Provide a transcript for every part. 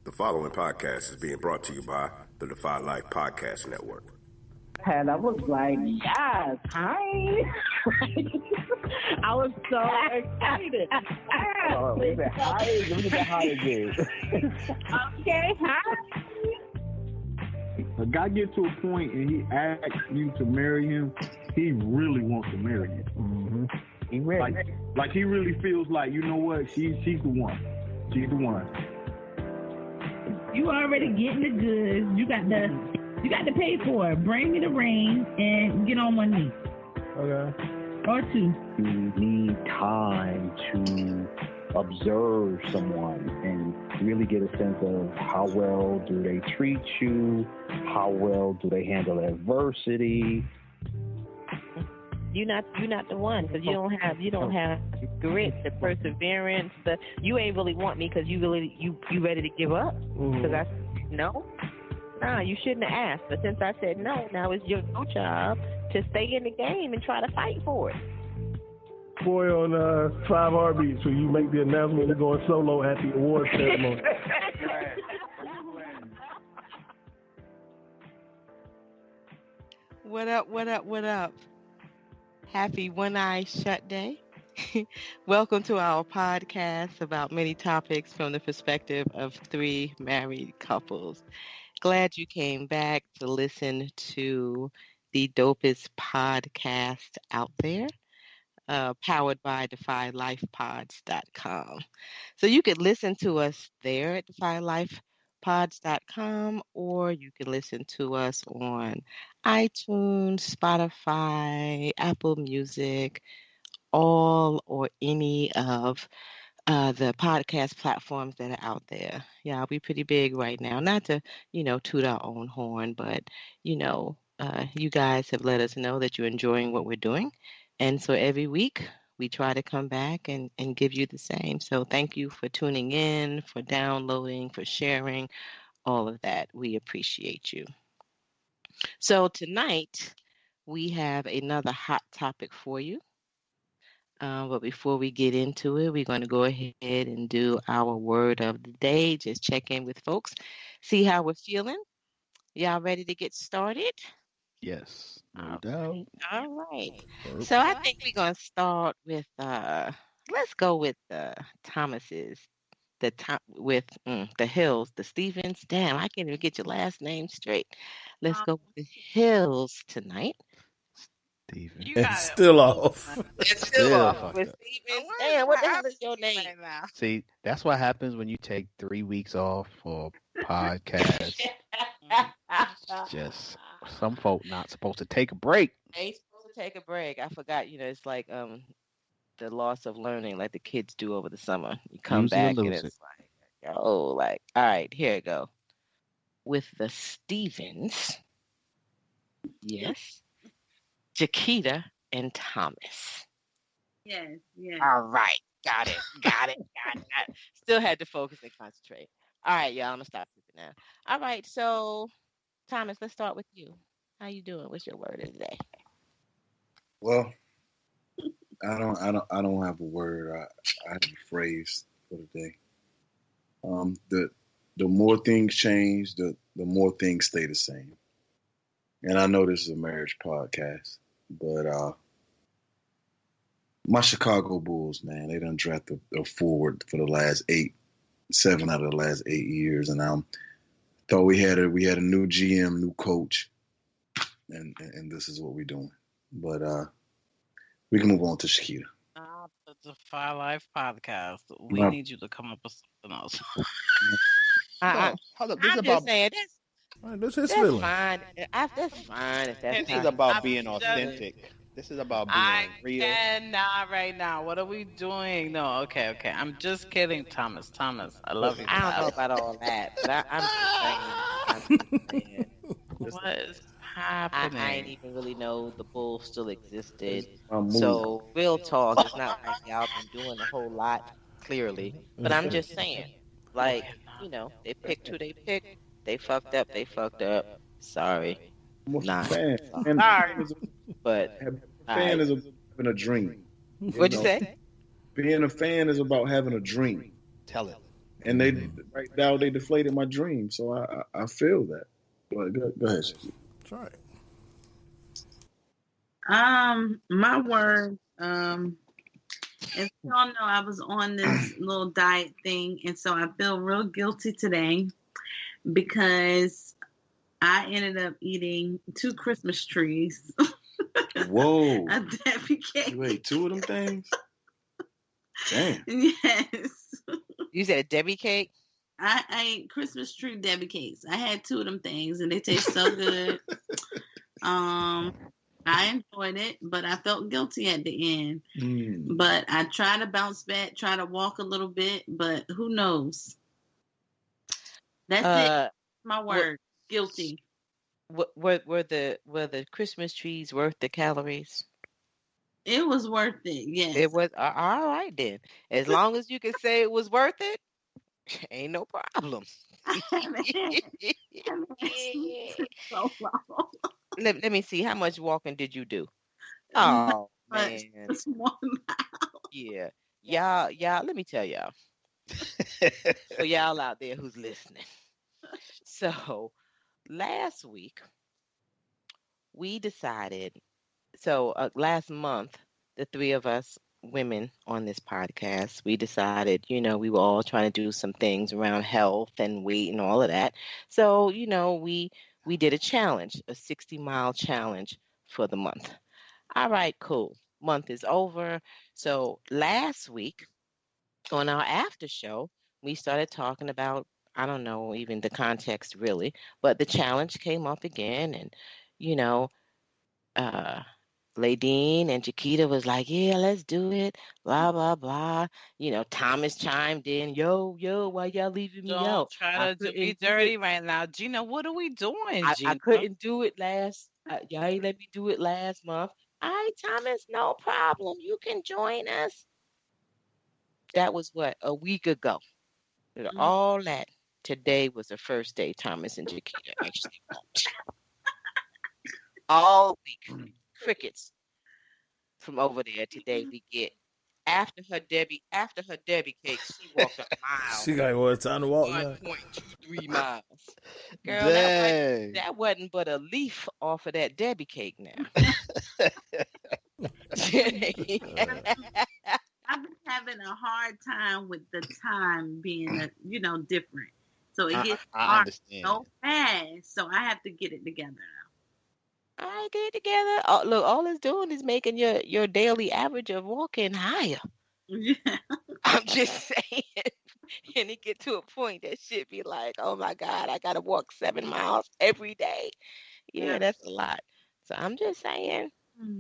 The following podcast is being brought to you by the Defy Life Podcast Network. And I was like, yes, hi. I was so excited. Oh, let me say hi. Let me say hi again. Okay, hi. A guy get to a point and he asks you to marry him, he really wants to marry you. Mm-hmm. He ready. Like he really feels like, you know what, she's the one. She's the one. You already getting the goods. You got to pay for it. Bring me the ring and get on one knee. Okay. Or two. You need time to observe someone and really get a sense of how well do they treat you, how well do they handle adversity. You're not the one because you don't have grit, the perseverance. You ain't really want me because you ready to give up. Because I said no, you shouldn't have asked. But since I said no, now it's your job to stay in the game and try to fight for it. Boy, on 5 Heartbeats, where you make the announcement you're going solo at the award ceremony. What up? Happy One Eye Shut Day. Welcome to our podcast about many topics from the perspective of 3 married couples. Glad you came back to listen to the dopest podcast out there, powered by DefyLifePods.com. So you could listen to us there at DefyLifePods.com, or you can listen to us on iTunes, Spotify, Apple Music, all or any of the podcast platforms that are out there. Yeah, we're pretty big right now. Not to, toot our own horn, but, you guys have let us know that you're enjoying what we're doing. And so every week we try to come back and give you the same. So thank you for tuning in, for downloading, for sharing, all of that. We appreciate you. So tonight we have another hot topic for you. But before we get into it, we're going to go ahead and do our word of the day. Just check in with folks, see how we're feeling. Y'all ready to get started? Yes, no doubt. All right. So I think we're going to start with, let's go with Thomas's, with the Hills, the Stevens. Damn, I can't even get your last name straight. Let's go with the Hills tonight. Steven. It's still off. It's still off with Stevens. Damn, what the hell is your name? See, that's what happens when you take 3 weeks off for podcast. Just some folk not supposed to take a break. Ain't supposed to take a break. I forgot, it's like the loss of learning, like the kids do over the summer. You come back and it's like, all right, here we go. With the Stevens, yes, Jaquita and Thomas. Yes. All right, got it. Still had to focus and concentrate. All right, y'all, I'm gonna stop this now. All right, so Thomas, let's start with you. How you doing? What's your word of the day? Well, I don't have a word. I have a phrase for the day. The more things change, the more things stay the same. And I know this is a marriage podcast, but my Chicago Bulls, man, they done drafted a forward for the last 7 out of the last 8 years, and thought we had a new GM, new coach, and this is what we're doing. But we can move on to Shakita. The Defy Life podcast. We need you to come up with something else. I'm just saying This is that's fine. That's fine. If that's This is about being authentic. This is about being real. Cannot right now. What are we doing? No, okay. I'm just kidding, Thomas. I love you. I don't know about all that, but I'm just saying. What is happening? I didn't even really know the Bulls still existed. So real talk, it's not like y'all been doing a whole lot, clearly. But I'm just saying, they picked who they picked. They fucked up. Sorry. Sorry. But a fan is having a dream. What'd you say? Being a fan is about having a dream. Tell it. And they right now they deflated my dream. So I feel that. But go ahead. That's right. My word, as you all know, I was on this little diet thing, and so I feel real guilty today because I ended up eating 2 Christmas trees. Whoa. A Debbie cake. Wait, 2 of them things? Damn. Yes. You said a Debbie cake? I ate Christmas tree Debbie cakes. I had 2 of them things, and they taste so good. I enjoyed it, but I felt guilty at the end. But I try to bounce back, try to walk a little bit, but who knows? That's it. My word. Guilty. Were the Christmas trees worth the calories? It was worth it. Yes. It was all right then. As long as you can say it was worth it, ain't no problem. So long. Let me see. How much walking did you do? Oh man. Just 1 mile. Yeah. Y'all, let me tell y'all. For y'all out there who's listening. So last week we decided, last month, the 3 of us women on this podcast, we decided, we were all trying to do some things around health and weight and all of that. So, we did a challenge, a 60-mile challenge for the month. All right, cool. Month is over. So last week on our after show, we started talking about, I don't know even the context really, but the challenge came up again, and, Ladine and Chiquita was like, yeah, let's do it, blah, blah, blah. Thomas chimed in, yo, why y'all leaving me Don't out? try to do me dirty right now. Gina, what are we doing, Gina? I couldn't do it y'all ain't let me do it last month. All right, Thomas, no problem. You can join us. That was a week ago. All that. Today was the first day Thomas and Chiquita actually walked. All week. Crickets from over there. Today we get after her Debbie cake, she walked a mile. She got more time to walk now. 1.23 miles. Girl, that wasn't but a leaf off of that Debbie cake now. I've been having a hard time with the time being, different. So it gets hard so fast. So I have to get it together now. All right, get it together. Oh, look, all it's doing is making your daily average of walking higher. Yeah. I'm just saying. And it get to a point that shit be like, oh my God, I gotta walk 7 miles every day. Yeah, that's a lot. So I'm just saying. All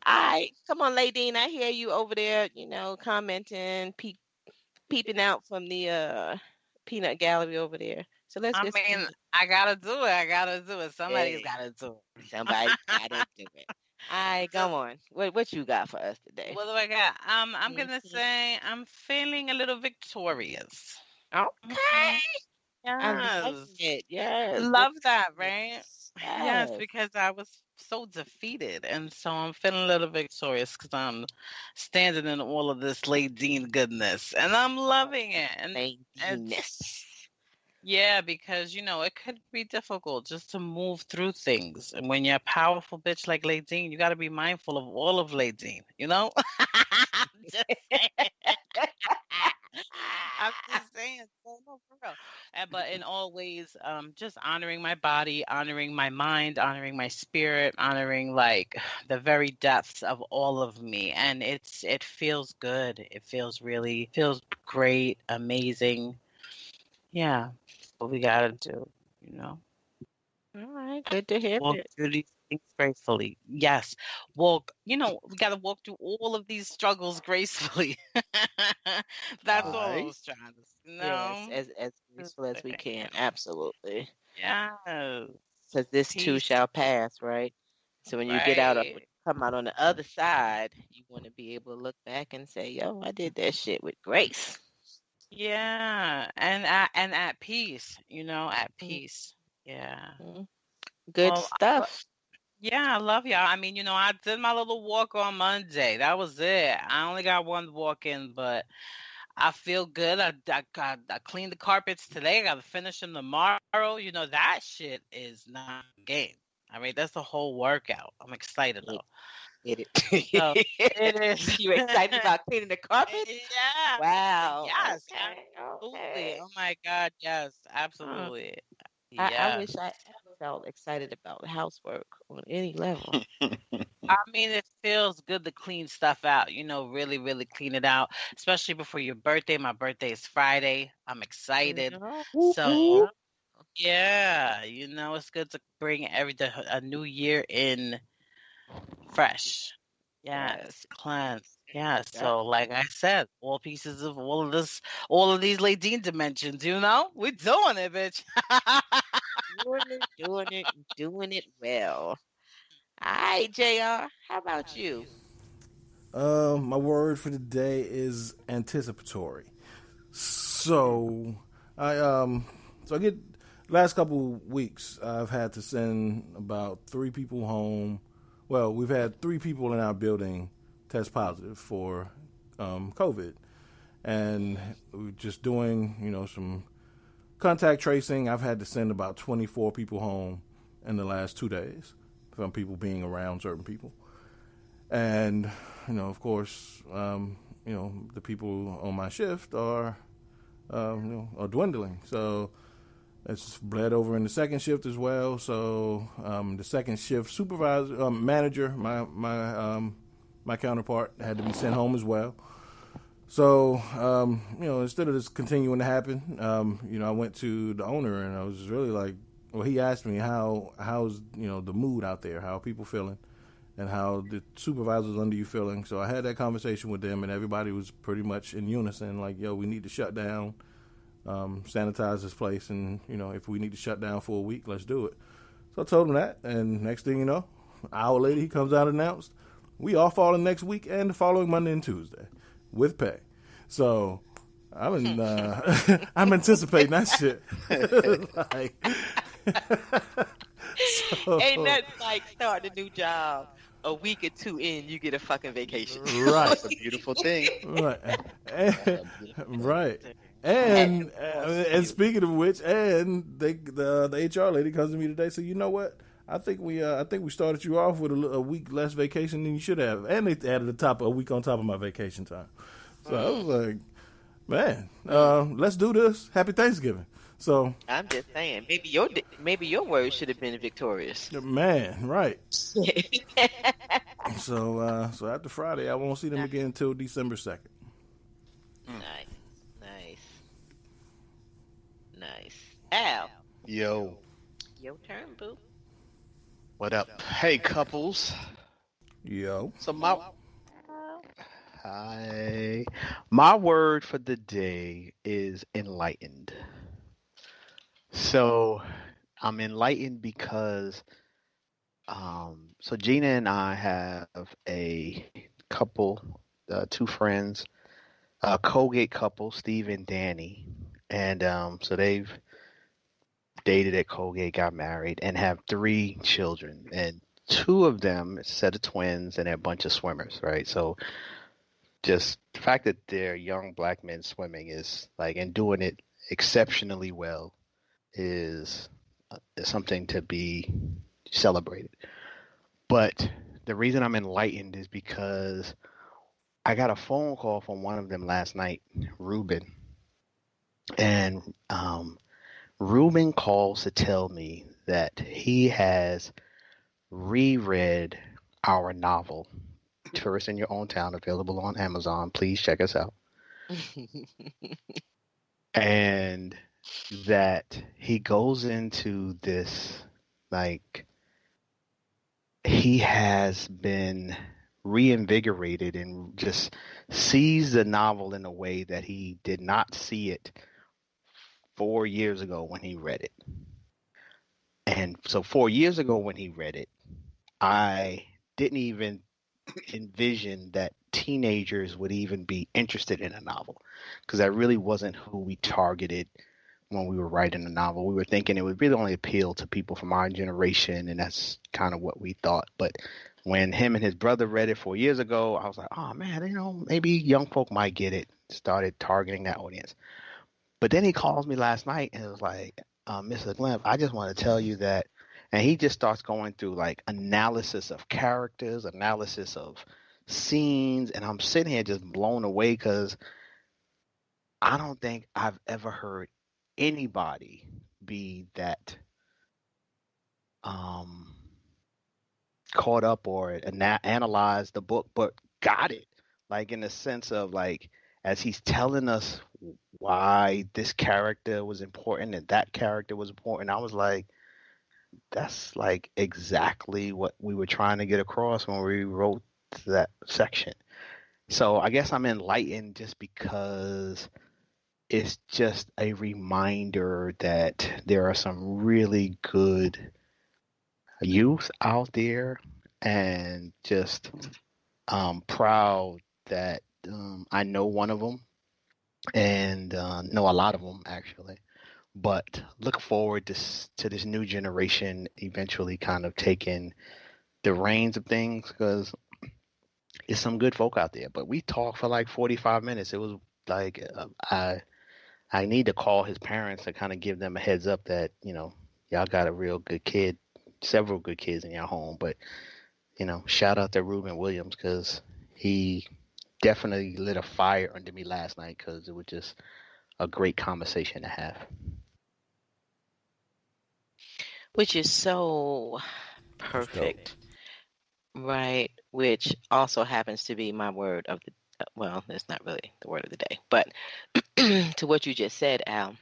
right, come on, Ladine. I hear you over there, commenting, peeping out from the peanut gallery over there. So let's. I gotta do it. Somebody's gotta do it. Somebody gotta do it. All right, come on. What you got for us today? What do I got? I'm gonna say I'm feeling a little victorious. Okay. Yes. I love it. Yes. Love that, right? Yes, because I was so defeated, and so I'm feeling a little victorious because I'm standing in all of this Ladine goodness, and I'm loving it. And Ladiness. Yeah, because it could be difficult just to move through things, and when you're a powerful bitch like Ladine, you got to be mindful of all of Ladine. I'm just saying. I'm just saying, no, for real. But in all ways, just honoring my body, honoring my mind, honoring my spirit, honoring like the very depths of all of me, and it feels good. It feels great, amazing. Yeah, what we gotta do, All right, good to hear. Walk through these things gracefully. Yes, we gotta walk through all of these struggles gracefully. That's all I was trying to say. Yes, as graceful as we can. Absolutely. Yes. Because this too shall pass, right? So when you come out on the other side, you want to be able to look back and say, "Yo, I did that shit with grace." Yeah, and at peace, at peace. Yeah. Good stuff. Yeah, I love y'all. I mean, I did my little walk on Monday. That was it. I only got one walk in, but I feel good. I cleaned the carpets today. I got to finish them tomorrow. You know, that shit is not a game. I mean, that's a whole workout. I'm excited though. Get So it. it is. You excited about cleaning the carpet? Yeah. Wow. Yes. Okay. Absolutely. Okay. Oh my God. Yes. Uh, Absolutely. I Yeah. wish I felt excited about housework on any level. I mean, it feels good to clean stuff out, you know, really, really clean it out, especially before your birthday. My birthday is Friday. I'm excited. No. So, yeah, you know, it's good to bring a new year in fresh. Yes, cleanse. Yeah, so like I said, all pieces of all of these Ladine dimensions, you know? We're doing it, bitch. Doing it well. All right, JR. How about you? My word for the day is anticipatory. So I get last couple weeks I've had to send about 3 people home. Well, we've had 3 people in our building test positive for COVID, and we're just doing some contact tracing. I've had to send about 24 people home in the last 2 days from people being around certain people. And, of course, the people on my shift are dwindling. So it's bled over in the second shift as well. So the second shift supervisor, manager, my counterpart had to be sent home as well. So, instead of this continuing to happen, I went to the owner and I was really like, well, he asked me how's the mood out there, how are people feeling, and how the supervisors under you feeling. So I had that conversation with them, and everybody was pretty much in unison, like, yo, we need to shut down, sanitize this place, and, if we need to shut down for a week, let's do it. So I told him that, and next thing you know, an hour later, he comes out and announced, we off all the next week and the following Monday and Tuesday with pay. So I'm anticipating that shit. Ain't nothing like starting a new job. A week or 2 in, you get a fucking vacation. Right. That's a beautiful thing. Right. And speaking of which, and the HR lady comes to me today. So you know what? I think we started you off with a week less vacation than you should have, and they added a week on top of my vacation time. So I was like, man, let's do this. Happy Thanksgiving. So I'm just saying, maybe your words should have been victorious. Man, right. So after Friday, I won't see them again until December 2nd. Nice. Al. Yo. Your turn, boo. What up? Hey, couples. Yo. So my word for the day is enlightened. So I'm enlightened because so Gina and I have a couple, 2 friends, a Colgate couple, Steve and Danny, and so they've dated at Colgate, got married, and have 3 children, and 2 of them, a set of twins, and they're a bunch of swimmers, right? So just the fact that they're young black men swimming is like, and doing it exceptionally well is something to be celebrated. But the reason I'm enlightened is because I got a phone call from one of them last night, Ruben. And Ruben calls to tell me that he has reread our novel, Tourist in Your Own Town, available on Amazon. Please check us out. And that he goes into this, like, he has been reinvigorated and just sees the novel in a way that he did not see it 4 years ago when he read it. And so 4 years ago when he read it, I didn't even envision that teenagers would even be interested in a novel, because that really wasn't who we targeted when we were writing the novel. We were thinking it would really only appeal to people from our generation, and that's kind of what we thought. But when him and his brother read it 4 years ago, I was like, oh man, maybe young folk might get it. started targeting that audience. But then he calls me last night and was like, Mr. Glenn, I just want to tell you that, and he just starts going through like analysis of characters, analysis of scenes, and I'm sitting here just blown away because I don't think I've ever heard anybody be that caught up or analyzed the book, but got it, like in the sense of like as he's telling us why this character was important and that character was important. I was like, that's like exactly what we were trying to get across when we wrote that section. So I guess I'm enlightened just because it's just a reminder that there are some really good youth out there, and just proud that I know one of them and know a lot of them actually. But look forward to this new generation eventually kind of taking the reins of things, because there's some good folk out there. But we talked for like 45 minutes. It was like I need to call his parents to kind of give them a heads up that, y'all got a real good kid, several good kids in your home. But, shout out to Ruben Williams, because he definitely lit a fire under me last night, because it was just a great conversation to have. Which is so perfect, right? Which also happens to be my word of the, well, it's not really the word of the day, but to what you just said, Al.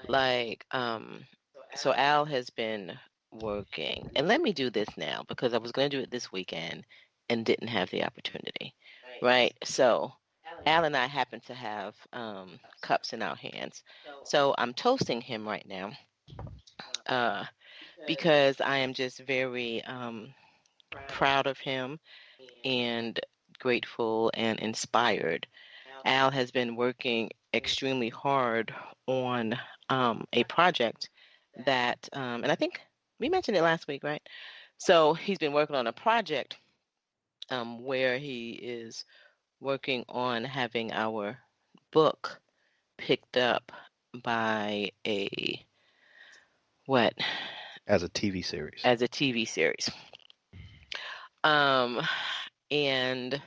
Like, so Al has been working, and let me do this now because I was going to do it this weekend and didn't have the opportunity, right? So Al and I happen to have cups in our hands. So I'm toasting him right now because I am just very proud of him and grateful and inspired. Al has been working extremely hard on a project that, and I think we mentioned it last week, right? So he's been working on a project where he is working on having our book picked up by a what? As a TV series. As a TV series. And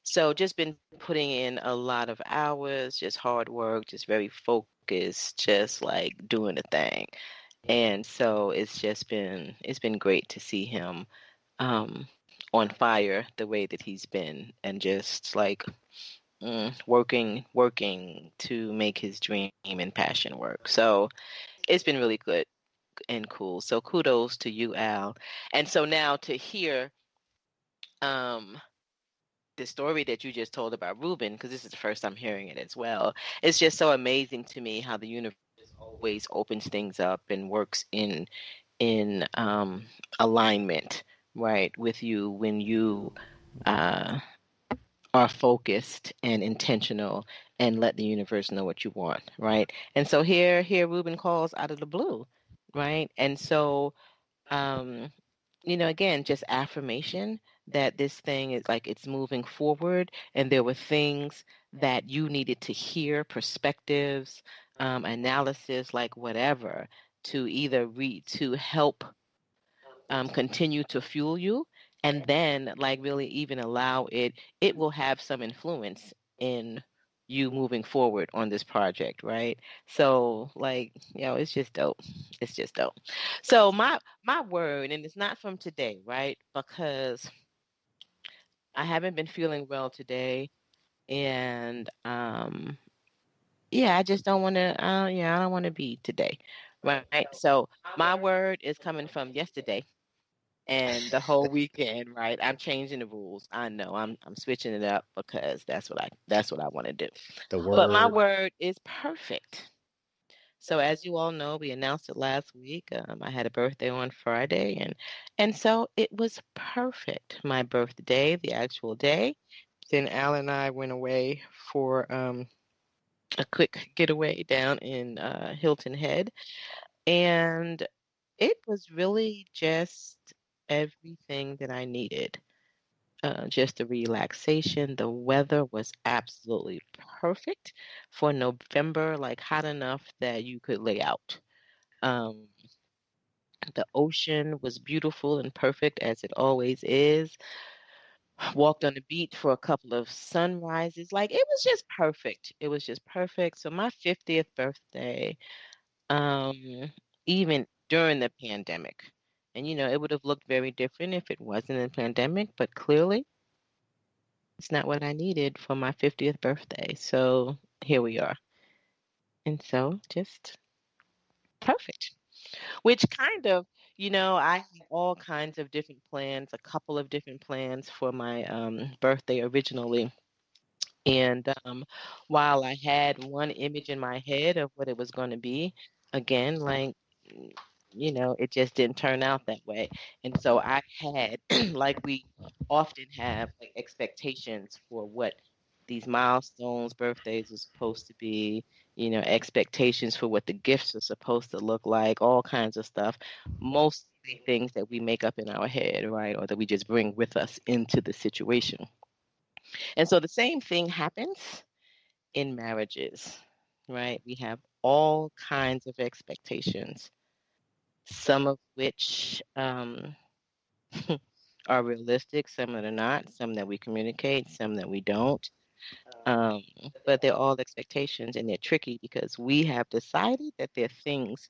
so just been putting in a lot of hours, just hard work, just very focused, just like doing the thing. And so it's been great to see him on fire the way that he's been, and just like working to make his dream and passion work. So it's been really good and cool. So kudos to you, Al. And so now to hear the story that you just told about Ruben, because this is the first I'm hearing it as well. It's just so amazing to me how the universe always opens things up and works in alignment, right, with you when you are focused and intentional and let the universe know what you want, right? And so here Ruben calls out of the blue, right? And so again, just affirmation that this thing is like it's moving forward, and there were things that you needed to hear, perspectives, analysis, like whatever, to either to help continue to fuel you, and then like really even allow it will have some influence in you moving forward on this project, right? So like, it's just dope. It's just dope. So my word, and it's not from today, right? Because I haven't been feeling well today, and I just don't want to I don't want to be today, right? So my word is coming from yesterday and the whole weekend, right? I'm changing the rules. I know I'm switching it up because that's what I want to do. But my word is perfect. So as you all know, we announced it last week. I had a birthday on Friday, and so it was perfect. My birthday, the actual day. Then Al and I went away for a quick getaway down in Hilton Head, and it was really just everything that I needed. just the relaxation. The weather was absolutely perfect for November, like hot enough that you could lay out. Um, the ocean was beautiful and perfect as it always is. Walked on the beach for a couple of sunrises. Like it was just perfect. It was just perfect. So my 50th birthday, um, even during the pandemic, and it would have looked very different if it wasn't a pandemic, but clearly it's not what I needed for my 50th birthday. So here we are. And so just perfect. Which kind of, I had all kinds of different plans, a couple of different plans for my birthday originally. And while I had one image in my head of what it was going to be, again, like, it just didn't turn out that way. And so I had, like we often have, like expectations for what these milestones, birthdays are supposed to be, expectations for what the gifts are supposed to look like, all kinds of stuff. Mostly things that we make up in our head, right? Or that we just bring with us into the situation. And so the same thing happens in marriages, right? We have all kinds of expectations, some of which are realistic, some that are not, some that we communicate, some that we don't. Um, but they're all expectations and they're tricky because we have decided that they're things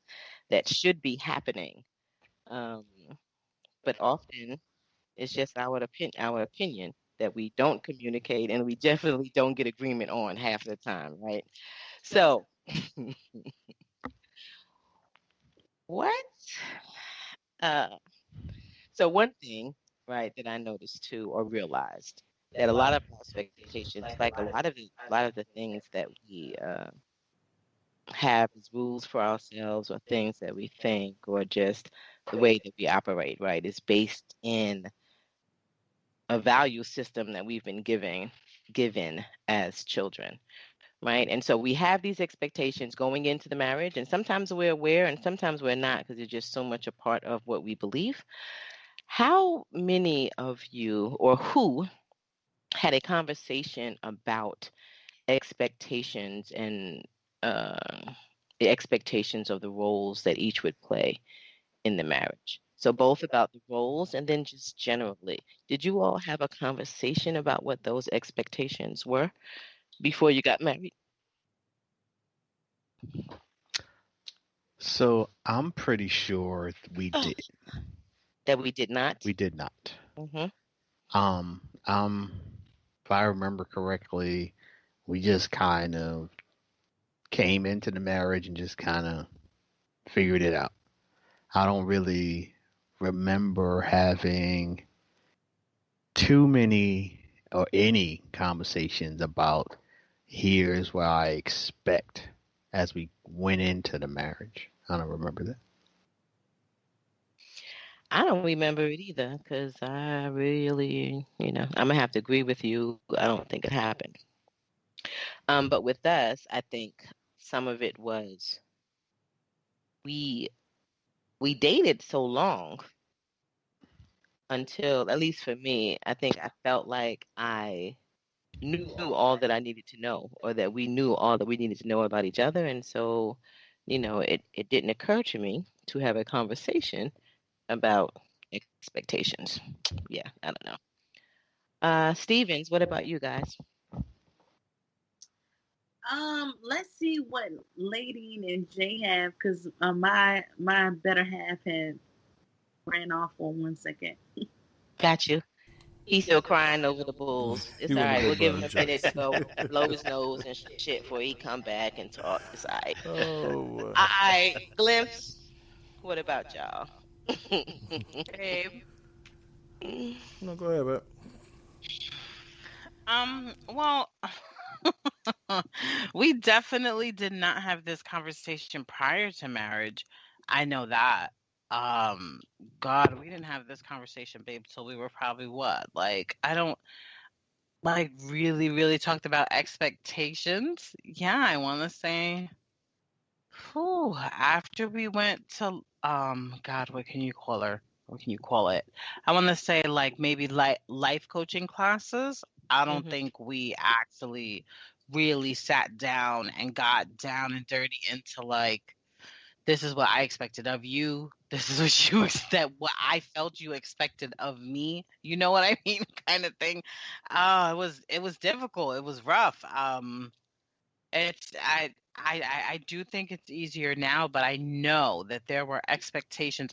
that should be happening. Um, but often it's just our opinion that we don't communicate and we definitely don't get agreement on half the time, right? So what? Uh, so one thing, right, that I noticed too or realized that a lot of our expectations, like a lot of the things that we have as rules for ourselves or things that we think or just the way that we operate, right, is based in a value system that we've been given as children, right? And so we have these expectations going into the marriage, and sometimes we're aware and sometimes we're not because it's just so much a part of what we believe. How many of you or who had a conversation about expectations and the expectations of the roles that each would play in the marriage? So both about the roles and then just generally. Did you all have a conversation about what those expectations were before you got married? So I'm pretty sure we Oh, did. that we did not? We did not. Mm-hmm. Um, um, if I remember correctly, we just kind of came into the marriage and just kind of figured it out. I don't really remember having too many or any conversations about here's what I expect as we went into the marriage. I don't remember that. I don't remember it either because I really, I'm gonna have to agree with you. I don't think it happened. But with us, I think some of it was we we dated so long until, at least for me, I think I felt like I knew all that I needed to know, or that we knew all that we needed to know about each other, and so, it didn't occur to me to have a conversation about expectations. Yeah, I don't know. Stevens, what about you guys? Let's see what Lady and Jay have because my better half had ran off for 1 second. Got you. He's still crying over the Bulls. It's He all went to right. go We'll give him burn a minute to go Johnson. blow his nose and shit before he come back and talk. It's all right. Oh, All right, Glimpse. What about y'all? Babe. no, go ahead, man. Well, we definitely did not have this conversation prior to marriage. I know that. Um, God, we didn't have this conversation, babe, till we were probably what? Like, I don't like really, really talked about expectations. Yeah, I want to say, after we went to, God, what can you call her? what can you call it? I want to say like maybe life coaching classes. I don't think we actually really sat down and got down and dirty into like, this is what I expected of you. This is what what I felt you expected of me. You know what I mean? Kind of thing. It was difficult. It was rough. It's I do think it's easier now, but I know that there were expectations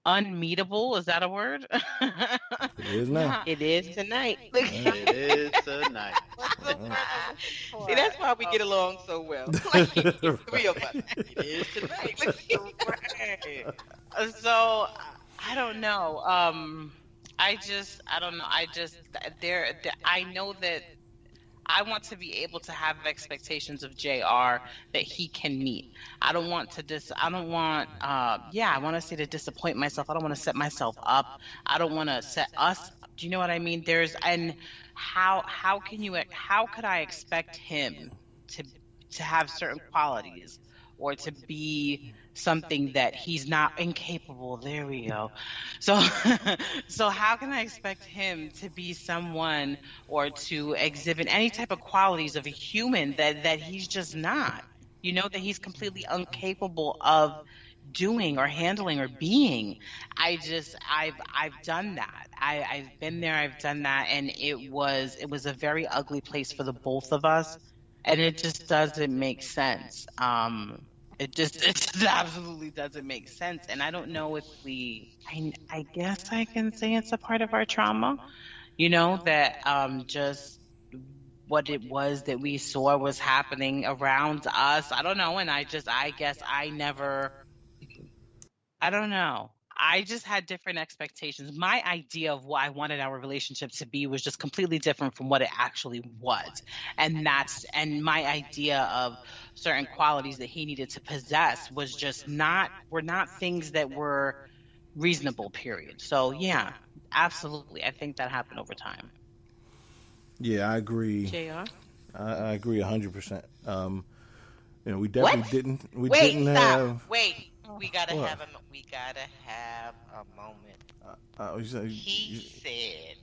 unmeetable. Is that a word? It is now. It is tonight. It is tonight. What's the word I'm looking for? See, that's why we get along so well. Like, the three of us. It is tonight. Right. So I don't know. I don't know. I know that I want to be able to have expectations of JR that he can meet. I don't want to I want to say to disappoint myself. I don't want to set myself up. I don't want to set us. Do you know what I mean? How could I expect him to have certain qualities or to be something that he's not incapable? There we go. So so how can I expect him to be someone or to exhibit any type of qualities of a human that he's just not? You know, that he's completely incapable of doing or handling or being. I've done that. I've been there, I've done that, and it was a very ugly place for the both of us, and it just doesn't make sense. It just absolutely doesn't make sense. And I don't know if I guess I can say it's a part of our trauma, you know, that just what it was that we saw was happening around us. I don't know. And I guess I don't know. I just had different expectations. My idea of what I wanted our relationship to be was just completely different from what it actually was. And my idea of certain qualities that he needed to possess was just were not things that were reasonable, period. So yeah, absolutely. I think that happened over time. Yeah, I agree. JR? I agree 100%. We definitely didn't. We Wait, didn't stop. have. Wait, we gotta What? have a moment. He said,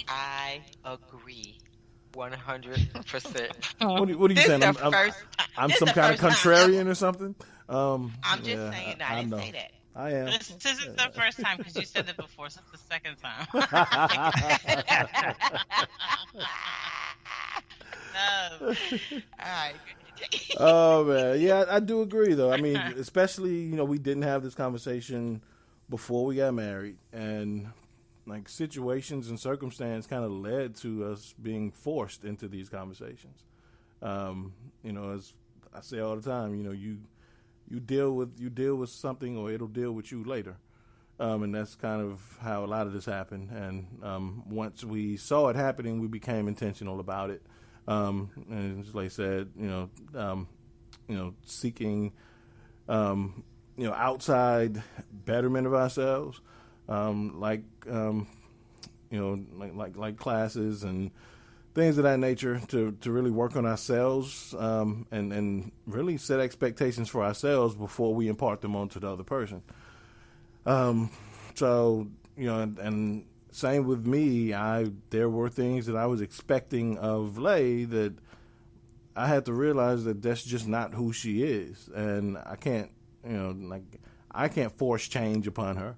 "I agree, 100%." What are you saying? I'm some kind of contrarian or something? I'm just saying that. I didn't say that. I am. This isn't the first time because you said it before. So it's the second time. All right. Oh man, yeah, I do agree though. I mean, especially we didn't have this conversation before we got married, and like situations and circumstance kind of led to us being forced into these conversations. As I say all the time, you deal with something, or it'll deal with you later. And that's kind of how a lot of this happened. And once we saw it happening, we became intentional about it. And as Lay said, seeking, outside betterment of ourselves, like classes and things of that nature to really work on ourselves, and really set expectations for ourselves before we impart them onto the other person. So, and same with me, there were things that I was expecting of Lay that I had to realize that that's just not who she is. And I can't, I can't force change upon her.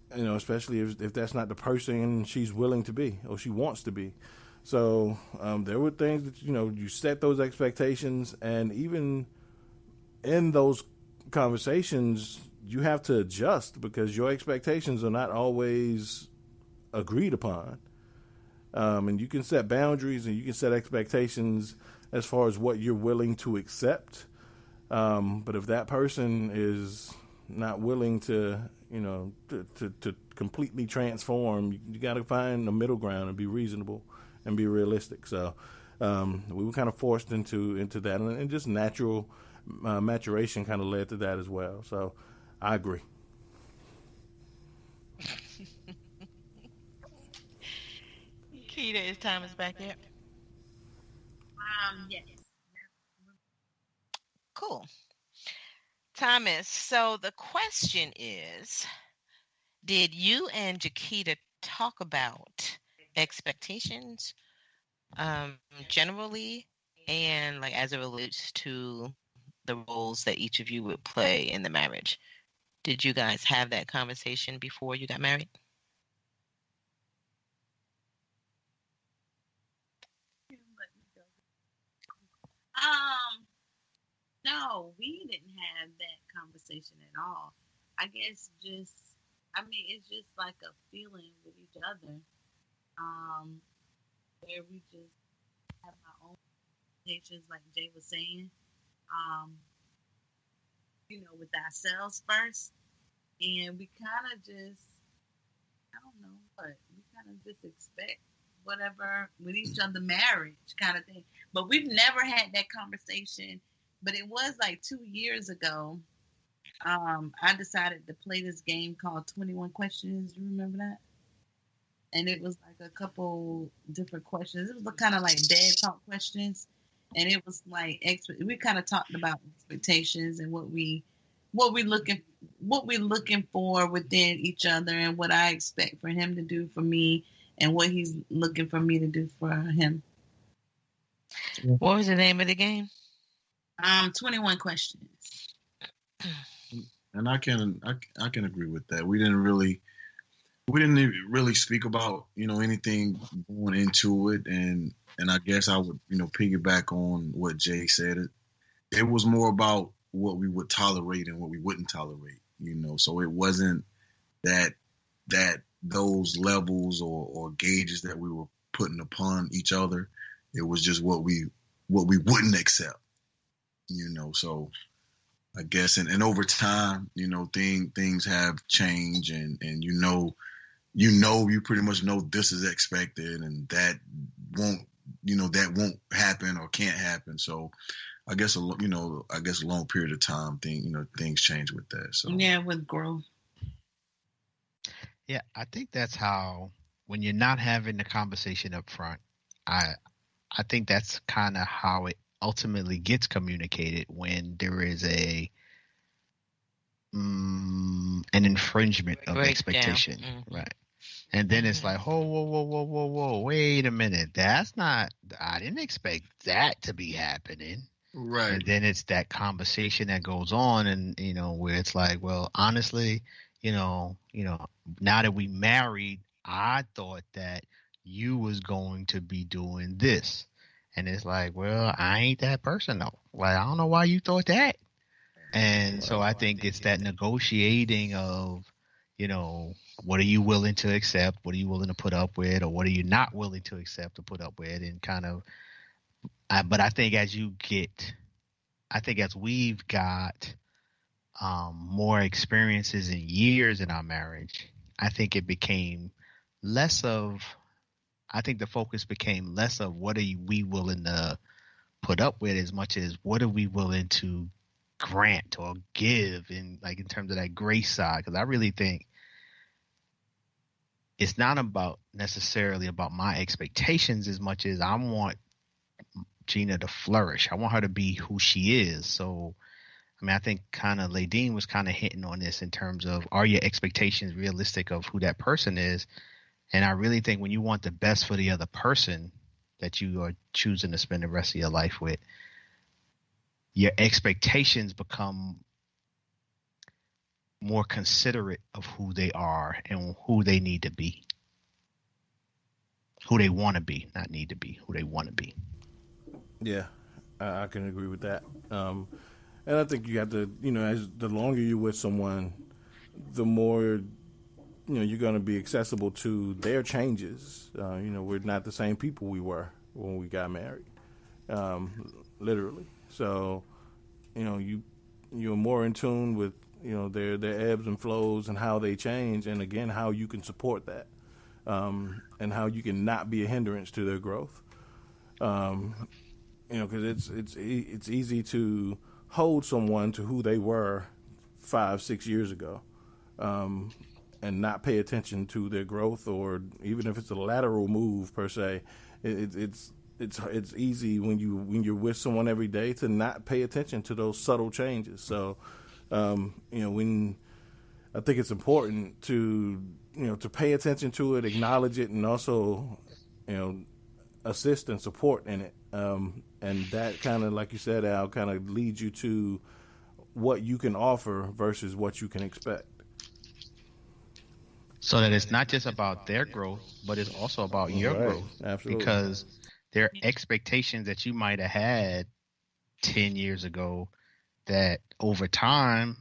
Especially if that's not the person she's willing to be or she wants to be. So, there were things that, you set those expectations, and even in those conversations, you have to adjust because your expectations are not always agreed upon. And you can set boundaries and you can set expectations as far as what you're willing to accept. But if that person is not willing to, to completely transform, you got to find a middle ground and be reasonable and be realistic. So we were kind of forced into that, and just natural maturation kind of led to that as well. So I agree. Keita, his time is back yet? Yes. Cool. Thomas, so the question is, did you and Jaquita talk about expectations generally and like as it relates to the roles that each of you would play in the marriage? Did you guys have that conversation before you got married? No, we didn't have that conversation at all. I guess it's just like a feeling with each other, where we just have our own expectations, like Jay was saying, um, with ourselves first. And we kind of just, I don't know what, we kind of just expect whatever with each other marriage kind of thing. But we've never had that conversation. But it was like 2 years ago. I decided to play this game called 21 Questions. You remember that? And it was like a couple different questions. It was kind of like dad talk questions. And it was like we kind of talked about expectations and what we looking for within each other, and what I expect for him to do for me, and what he's looking for me to do for him. What was the name of the game? 21 Questions. And I can agree with that. We didn't really speak about anything going into it, and I guess I would piggyback on what Jay said. It was more about what we would tolerate and what we wouldn't tolerate. So it wasn't that those levels or gauges that we were putting upon each other. It was just what we wouldn't accept. So I guess, and over time, things have changed, and you pretty much know this is expected, and that won't happen or can't happen. So I guess a long period of time things change with that. So yeah, with growth. Yeah, I think that's how, when you're not having the conversation up front, I think that's kind of how it ultimately gets communicated, when there is an infringement of expectation, right? And then it's like, whoa, wait a minute, I didn't expect that to be happening. Right. And then it's that conversation that goes on, and where it's like, well, honestly, now that we married, I thought that you was going to be doing this. And it's like, well, I ain't that person though. Like, I don't know why you thought that. And so I think it's that negotiating of, what are you willing to accept? What are you willing to put up with? Or what are you not willing to accept or put up with? And kind of, but I think as we've got more experiences and years in our marriage, I think the focus became less of what are we willing to put up with, as much as what are we willing to grant or give, in terms of that grace side. Because I really think it's not necessarily about my expectations as much as I want Gina to flourish. I want her to be who she is. So, I think kind of Ladine was kind of hitting on this in terms of, are your expectations realistic of who that person is? And I really think when you want the best for the other person that you are choosing to spend the rest of your life with, your expectations become more considerate of who they are and who they need to be. Who they want to be, not need to be, who they want to be. Yeah, I can agree with that. And I think you have to, as the longer you're with someone, the more you're going to be accessible to their changes. We're not the same people we were when we got married, literally. So, you're more in tune with, their ebbs and flows and how they change, and again, how you can support that, and how you can not be a hindrance to their growth. Because it's easy to hold someone to who they were 5-6 years ago, and not pay attention to their growth, or even if it's a lateral move per se. It's easy when you're with someone every day to not pay attention to those subtle changes. So, When I think it's important to to pay attention to it, acknowledge it, and also assist and support in it. And that kind of, like you said, Al, kind of leads you to what you can offer versus what you can expect. So that it's not just about their growth, but it's also about your growth. Absolutely. Because there are expectations that you might have had 10 years ago that over time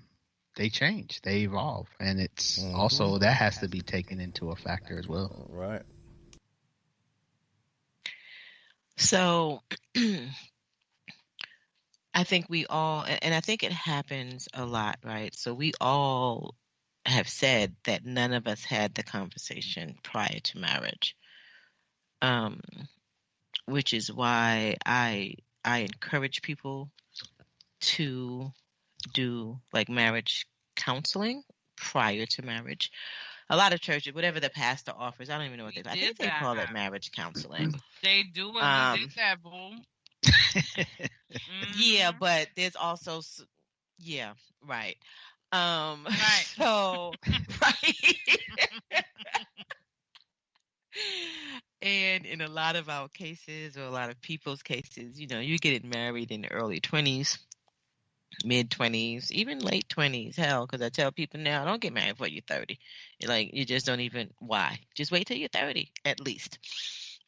they change, they evolve. And it's also, that has to be taken into a factor as well. Right. So I think we all, and I think it happens a lot, right? So we all have said that none of us had the conversation prior to marriage, which is why I encourage people to do like marriage counseling prior to marriage. A lot of churches, whatever the pastor offers, I don't even know what they. I think they call it marriage counseling. They do, and we did that, boo. Yeah, but there's also, yeah, right. Right. So, right. And in a lot of our cases, or a lot of people's cases, you're getting married in the early 20s, mid 20s, even late 20s. Hell, because I tell people now, don't get married before you're 30. You just don't even, why? Just wait till you're 30 at least.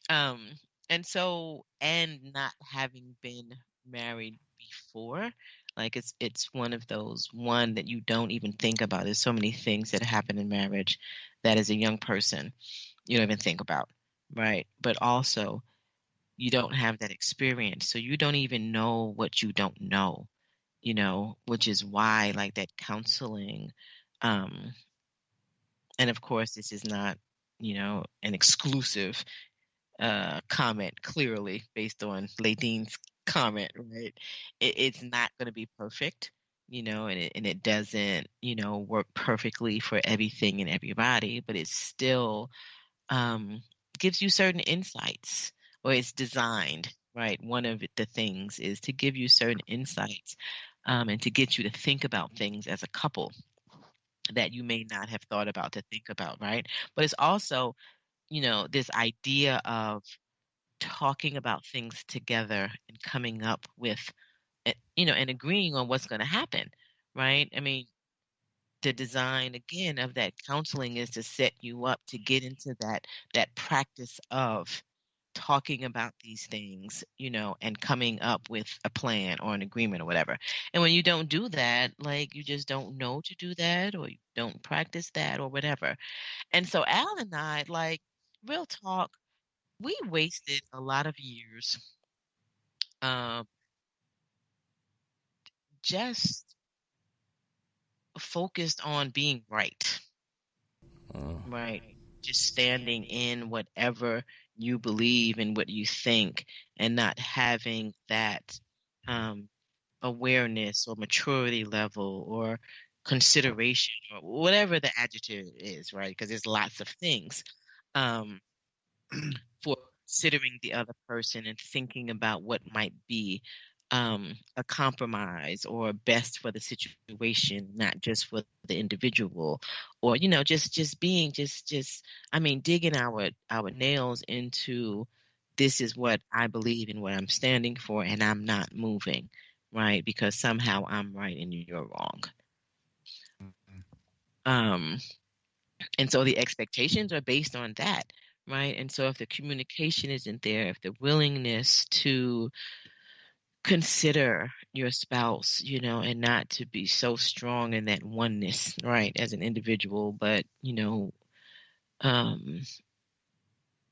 And so, and not having been married before, like it's one of those that you don't even think about. There's so many things that happen in marriage that as a young person you don't even think about, right? But also you don't have that experience, so you don't even know what you don't know, which is why like that counseling, and of course this is not an exclusive comment, clearly based on Ladine's comment, right? It's not going to be perfect, and it doesn't, work perfectly for everything and everybody, but it still gives you certain insights, or it's designed, right? One of the things is to give you certain insights, and to get you to think about things as a couple that you may not have thought about to think about, right? But it's also, this idea of talking about things together and coming up with, and agreeing on what's going to happen, right? I mean, the design again of that counseling is to set you up to get into that practice of talking about these things, and coming up with a plan or an agreement or whatever. And when you don't do that, like you just don't know to do that, or you don't practice that or whatever. And so Al and I, like, real talk, we wasted a lot of years just focused on being right. Right. Just standing in whatever you believe and what you think, and not having that awareness or maturity level or consideration or whatever the adjective is, right? Because there's lots of things for considering the other person and thinking about what might be a compromise or best for the situation, not just for the individual, or just being I mean, digging our nails into, this is what I believe and what I'm standing for, and I'm not moving, right? Because somehow I'm right and you're wrong. And so the expectations are based on that, right? And so if the communication isn't there, if the willingness to consider your spouse, and not to be so strong in that oneness, right, as an individual, but,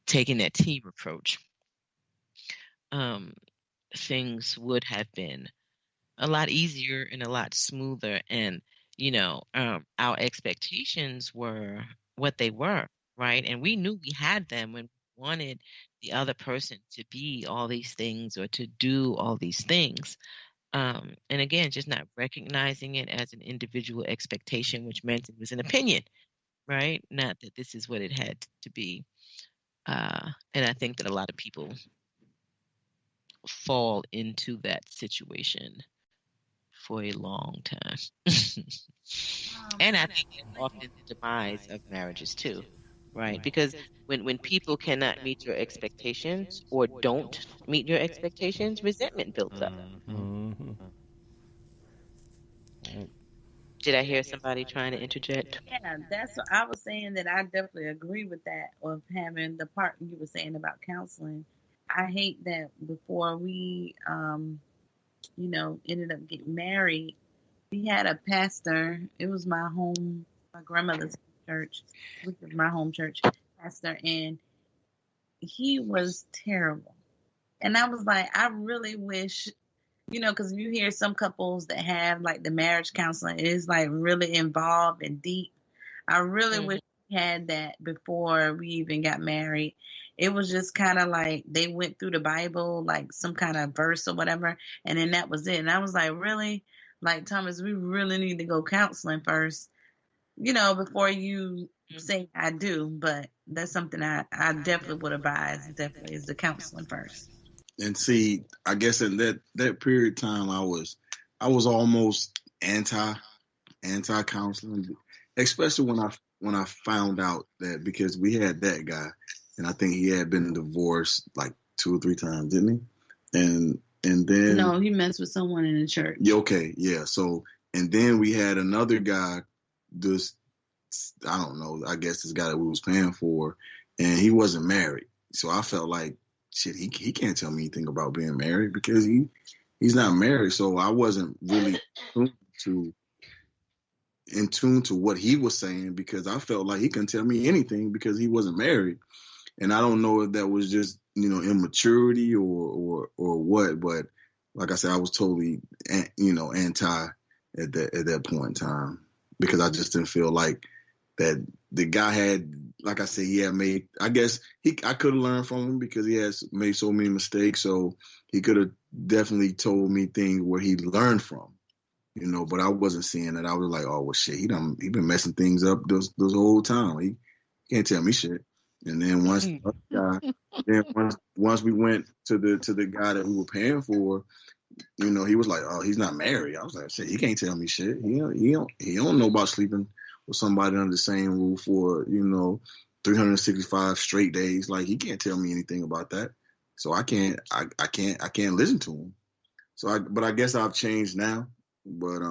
taking that team approach, things would have been a lot easier and a lot smoother. And, our expectations were what they were, right? And we knew we had them when we wanted the other person to be all these things or to do all these things. And again, just not recognizing it as an individual expectation, which meant it was an opinion, right? Not that this is what it had to be. And I think that a lot of people fall into that situation for a long time. And I think it's often the demise of marriages too, right? Because when people cannot meet your expectations or don't meet your expectations, resentment builds up. Mm-hmm. Did I hear somebody trying to interject? Yeah, that's what I was saying, that I definitely agree with that, of having the part you were saying about counseling. I hate that before we ended up getting married, we had a pastor. It was my grandmother's church, which is my home church pastor, and he was terrible. And I was like, I really wish, because you hear some couples that have like the marriage counseling is like really involved and deep. I really wish we had that before we even got married. It was just kind of like they went through the Bible, like some kind of verse or whatever, and then that was it. And I was like, really? Like, Thomas, we really need to go counseling first, before you say I do. But that's something I definitely would advise, definitely, is the counseling first. And see, I guess in that period of time, I was almost anti counseling, especially when I found out that, because we had that guy, and I think he had been divorced like 2 or 3 times, didn't he? And then no, he messed with someone in the church. Yeah, okay, yeah. So, and then we had another guy, this, I don't know, I guess this guy that we was paying for, and he wasn't married. So I felt like, shit, he can't tell me anything about being married because he's not married. So I wasn't really in tune to what he was saying, because I felt like he couldn't tell me anything because he wasn't married. And I don't know if that was just, immaturity or what, but like I said, I was totally, anti at that point in time, because I just didn't feel like that the guy had, like I said, he had made, I guess I could have learned from him because he has made so many mistakes. So he could have definitely told me things where he learned from, but I wasn't seeing it. I was like, oh, well, shit, he been messing things up this whole time. He can't tell me shit. And then once we went to the guy that we were paying for, he was like, oh, he's not married. I was like, shit, he can't tell me shit. He don't know about sleeping with somebody under the same roof for 365 straight days. Like, he can't tell me anything about that. So I can't listen to him. But I guess I've changed now. But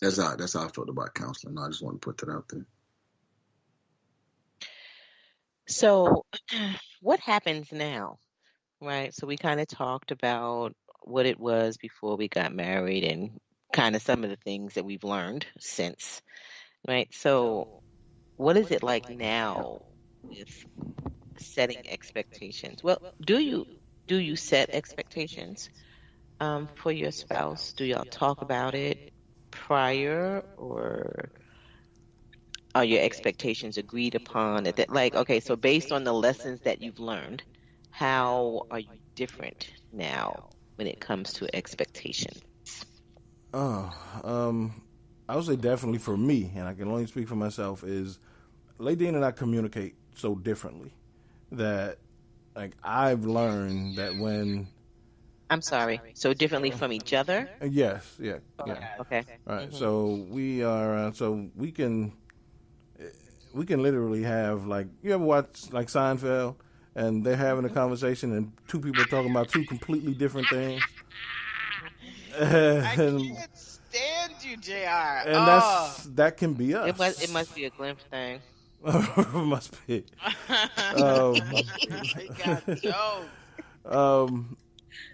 that's how I felt about counseling. I just want to put that out there. So, what happens now, right? So we kind of talked about what it was before we got married and kind of some of the things that we've learned since, right? So what is it like now with setting expectations? Well, do you set expectations for your spouse? Do y'all talk about it prior, or are your expectations agreed upon at that? Like, okay, so based on the lessons that you've learned, how are you different now when it comes to expectations? I would say definitely for me, and I can only speak for myself, is Ladine and I communicate so differently that, like, I've learned that when... I'm sorry. So differently from each other? Yes, yeah. Okay. Right. So we are. So we can literally have, like, you ever watch like Seinfeld, and they're having a conversation and 2 people are talking about 2 completely different things. I can't stand you, JR. And that can be us. It must be a glimpse thing. Must be.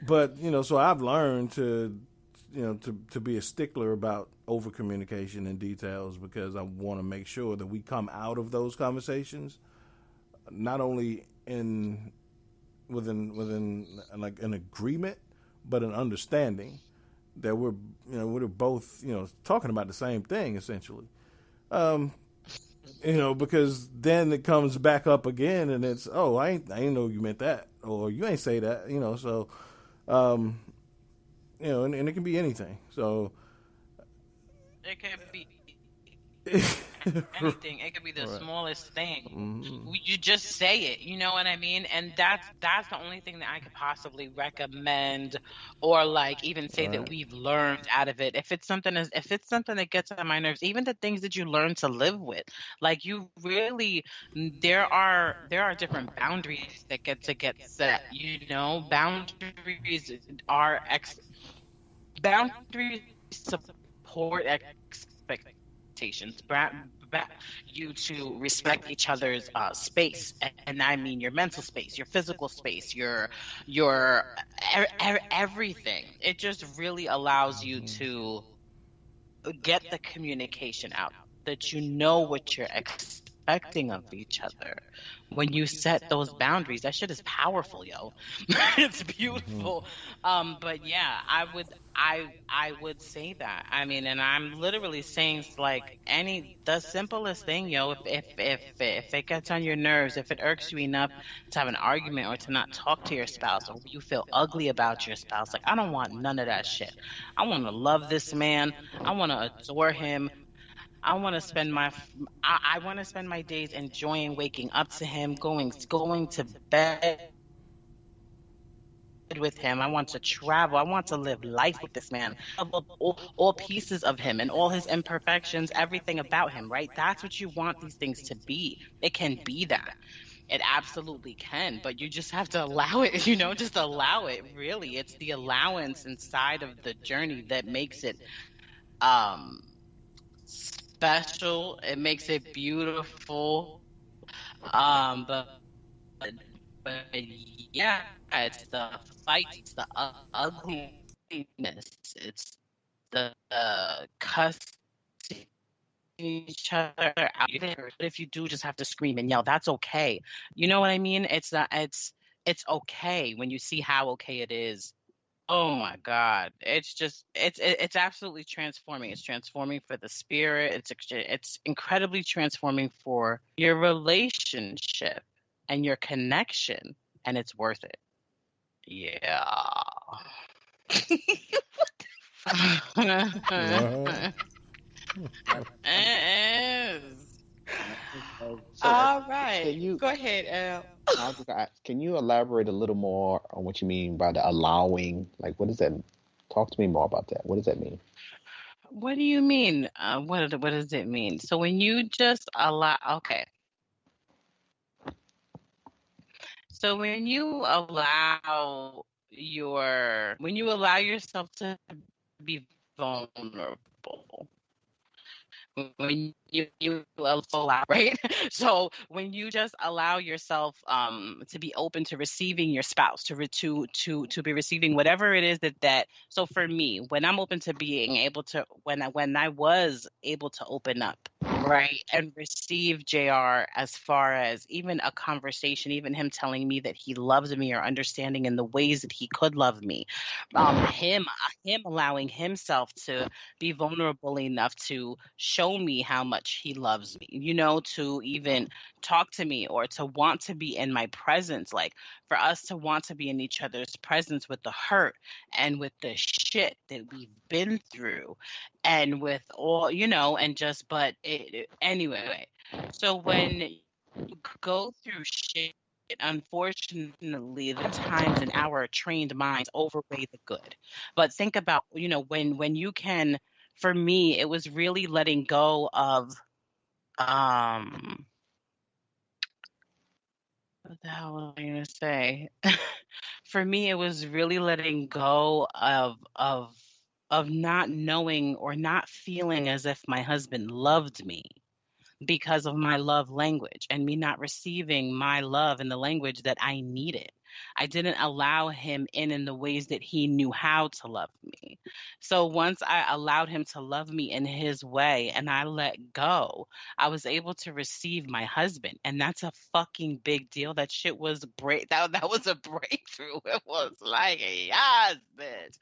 But so I've learned to be a stickler about over communication and details, because I want to make sure that we come out of those conversations not only within like an agreement, but an understanding that we're both talking about the same thing essentially. Because then it comes back up again, and it's, oh, I ain't know you meant that, or you ain't say that, so, and it can be anything. So it can be anything. It could be the Right. smallest thing. Mm-hmm. You just say it, you know what I mean? And that's the only thing that I could possibly recommend or like even say that Right. we've learned out of it. If it's something that gets on my nerves, even the things that you learn to live with, like you really there are different boundaries that get set, you know? Boundaries support expectations. You to respect each other's space, and I mean your mental space, your physical space, your everything. It just really allows you to get the communication out that you know what you're expecting of each other. When you set those boundaries, that shit is powerful, yo. It's beautiful. But yeah, I would say that. I mean, and I'm literally saying like the simplest thing, yo, if it gets on your nerves, if it irks you enough to have an argument or to not talk to your spouse, or you feel ugly about your spouse, like I don't want none of that shit. I want to love this man. I want to adore him. I want to spend my days enjoying waking up to him, going to bed with him. I want to travel. I want to live life with this man. I love all pieces of him and all his imperfections, everything about him, right? That's what you want these things to be. It can be that. It absolutely can, but you just have to allow it, just allow it. Really, it's the allowance inside of the journey that makes it um special. It makes it beautiful. But yeah, it's the fights, it's the ugliness, it's the cussing each other out there. But if you do just have to scream and yell, that's okay. You know what I mean? It's okay when you see how okay it is. Oh my God. It's absolutely transforming. It's transforming for the spirit. It's incredibly transforming for your relationship and your connection, and it's worth it. Yeah. It is. So, All can right. you? Go ahead, Al. I was just gonna ask, can you elaborate a little more on what you mean by the allowing? Like, what does that? Talk to me more about that. What does that mean? What do you mean? What does it mean? So when you just allow, okay. So when you allow yourself to be vulnerable, when you allow, right? So when you just allow yourself to be open to receiving your spouse, to be receiving whatever it is that so for me, when I'm open to being able to, when I was able to open up, right, and receive JR, as far as even a conversation, even him telling me that he loves me, or understanding in the ways that he could love me, him allowing himself to be vulnerable enough to show me how much he loves me, to even talk to me or to want to be in my presence. Like, for us to want to be in each other's presence with the hurt and with the shit that we've been through, and with all, and just, but anyway. So when you go through shit, unfortunately, the times in our trained minds overweigh the good. But think about, when you can, for me, it was really letting go of, what the hell was I gonna say? For me, it was really letting go of not knowing or not feeling as if my husband loved me, because of my love language and me not receiving my love in the language that I needed. I didn't allow him in the ways that he knew how to love me. So once I allowed him to love me in his way and I let go, I was able to receive my husband. And that's a fucking big deal. That shit was that was a breakthrough. It was like, yes, bitch.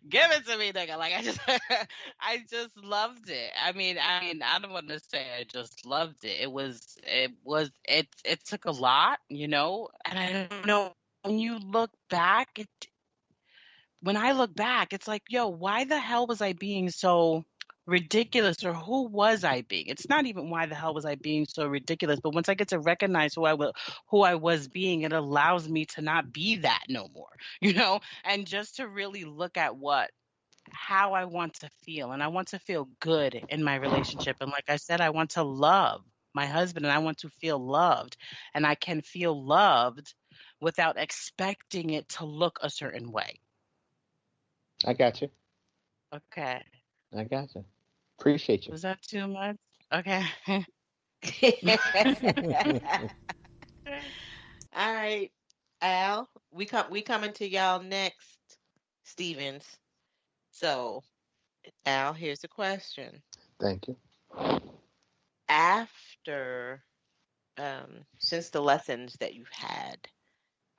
Give it to me, nigga. Like, I just loved it. I don't want to say I just loved it. It took a lot, and I don't know, when you look back, when I look back, it's like, yo, why the hell was I being so ridiculous, or who was I being? It's not even why the hell was I being so ridiculous, but once I get to recognize who I was being, it allows me to not be that no more, and just to really look at how I want to feel. And I want to feel good in my relationship. And like I said, I want to love my husband and I want to feel loved. And I can feel loved without expecting it to look a certain way. I got you. Okay. I got you. Appreciate you. Was that too much? Okay. All right, Al, we coming to y'all next, Stevens. So, Al, here's the question. Thank you. After, since the lessons that you've had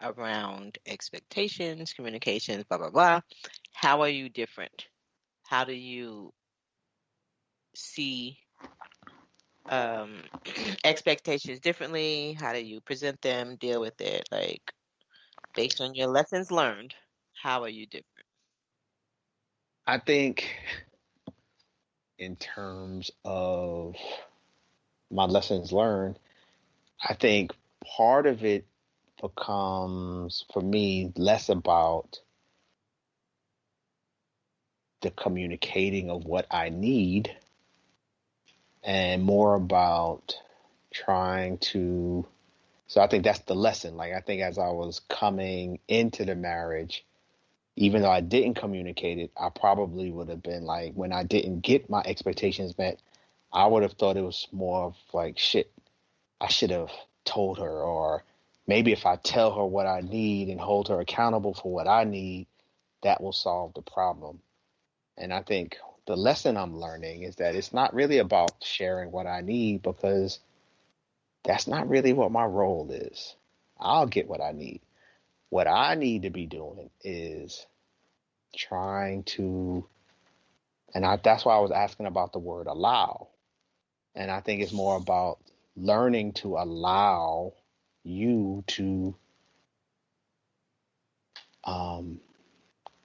around expectations, communications, blah blah blah, how are you different? How do you see expectations differently? How do you present them, deal with it? Like, based on your lessons learned, how are you different? I think in terms of my lessons learned, I think part of it becomes for me less about the communicating of what I need and more about trying to. So I think that's the lesson. Like, I think as I was coming into the marriage, even though I didn't communicate it, I probably would have been like, when I didn't get my expectations met, I would have thought it was more of like, shit, I should have told her. Or maybe if I tell her what I need and hold her accountable for what I need, that will solve the problem. And I think the lesson I'm learning is that it's not really about sharing what I need, because that's not really what my role is. I'll get what I need. What I need to be doing is trying to, and that's why I was asking about the word allow. And I think it's more about learning to allow you to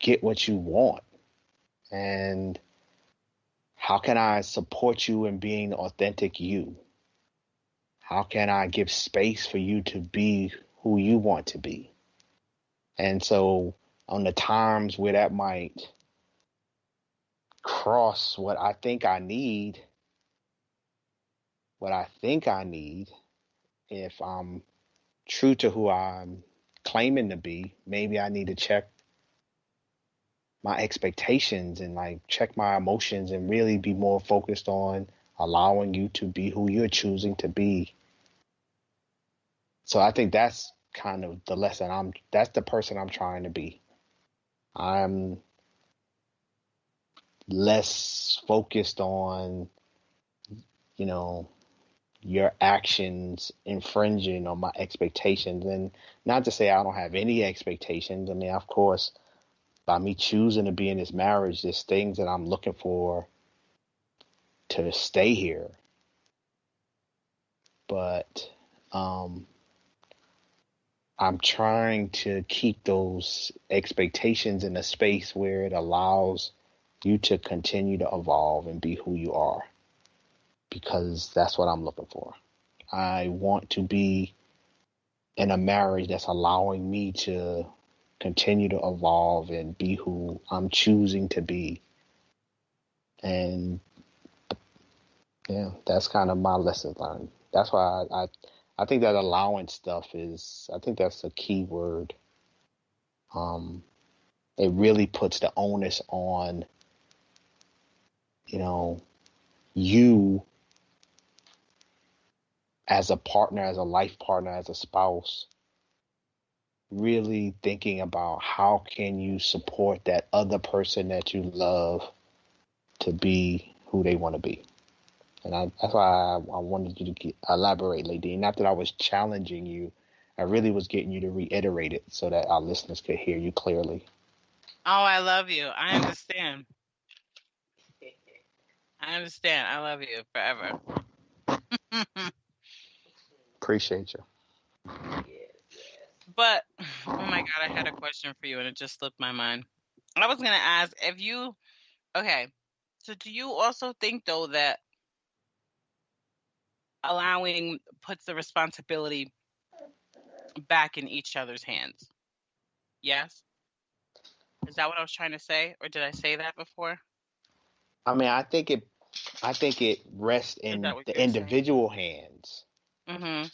get what you want. And how can I support you in being authentic you? How can I give space for you to be who you want to be? And so on the times where that might cross what I think I need, if I'm true to who I'm claiming to be, maybe I need to check my expectations and like check my emotions and really be more focused on allowing you to be who you're choosing to be. So I think that's kind of the lesson. That's the person I'm trying to be. I'm less focused on, your actions infringing on my expectations. And not to say I don't have any expectations. I mean, of course, by me choosing to be in this marriage, there's things that I'm looking for to stay here. But I'm trying to keep those expectations in a space where it allows you to continue to evolve and be who you are, because that's what I'm looking for. I want to be in a marriage that's allowing me to continue to evolve and be who I'm choosing to be. And yeah, that's kind of my lesson learned. That's why I think that allowance stuff I think that's a key word. It really puts the onus on, you as a partner, as a life partner, as a spouse, really thinking about how can you support that other person that you love to be who they want to be. And that's why I wanted you to elaborate, Lady. Not that I was challenging you. I really was getting you to reiterate it so that our listeners could hear you clearly. Oh, I love you. I understand. I love you forever. Appreciate you. But, oh my God, I had a question for you and it just slipped my mind. I was going to ask if you, okay, So do you also think, though, that allowing puts the responsibility back in each other's hands? Yes? Is that what I was trying to say? Or did I say that before? I mean, I think it rests Is in that what the you're saying? individual hands Mm-hmm.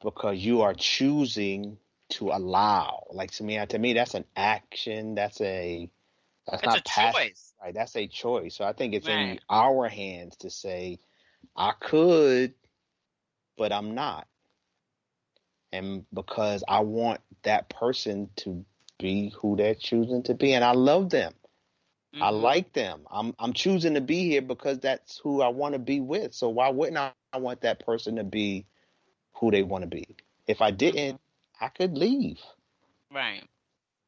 because you are choosing to allow. Like to me, that's an action. That's It's a not passive. choice. Right? That's a choice. So I think it's in Right. our hands to say, I could, but I'm not. And because I want that person to be who they're choosing to be, and I love them. I Mm-hmm. like them. I'm choosing to be here because that's who I want to be with. So why wouldn't I want that person to be who they want to be? If I didn't, I could leave. Right.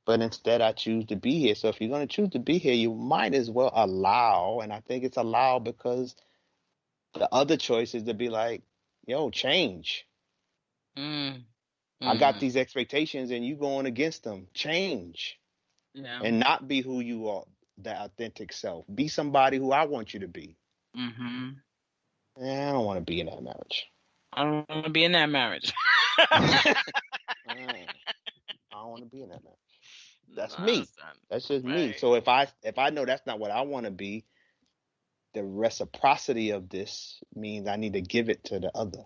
But instead, I choose to be here. So if you're going to choose to be here, you might as well allow. And I think it's allowed because the other choice is to be like, yo, change. Mm. I got these expectations and you going against them. Change. Yeah. And not be who you are, the authentic self. Be somebody who I want you to be. Mm-hmm. I don't want to be in that marriage. I don't want to be in that marriage. I don't want to be in that marriage. That's me. That's just me. So if I know that's not what I want to be, the reciprocity of this means I need to give it to the other.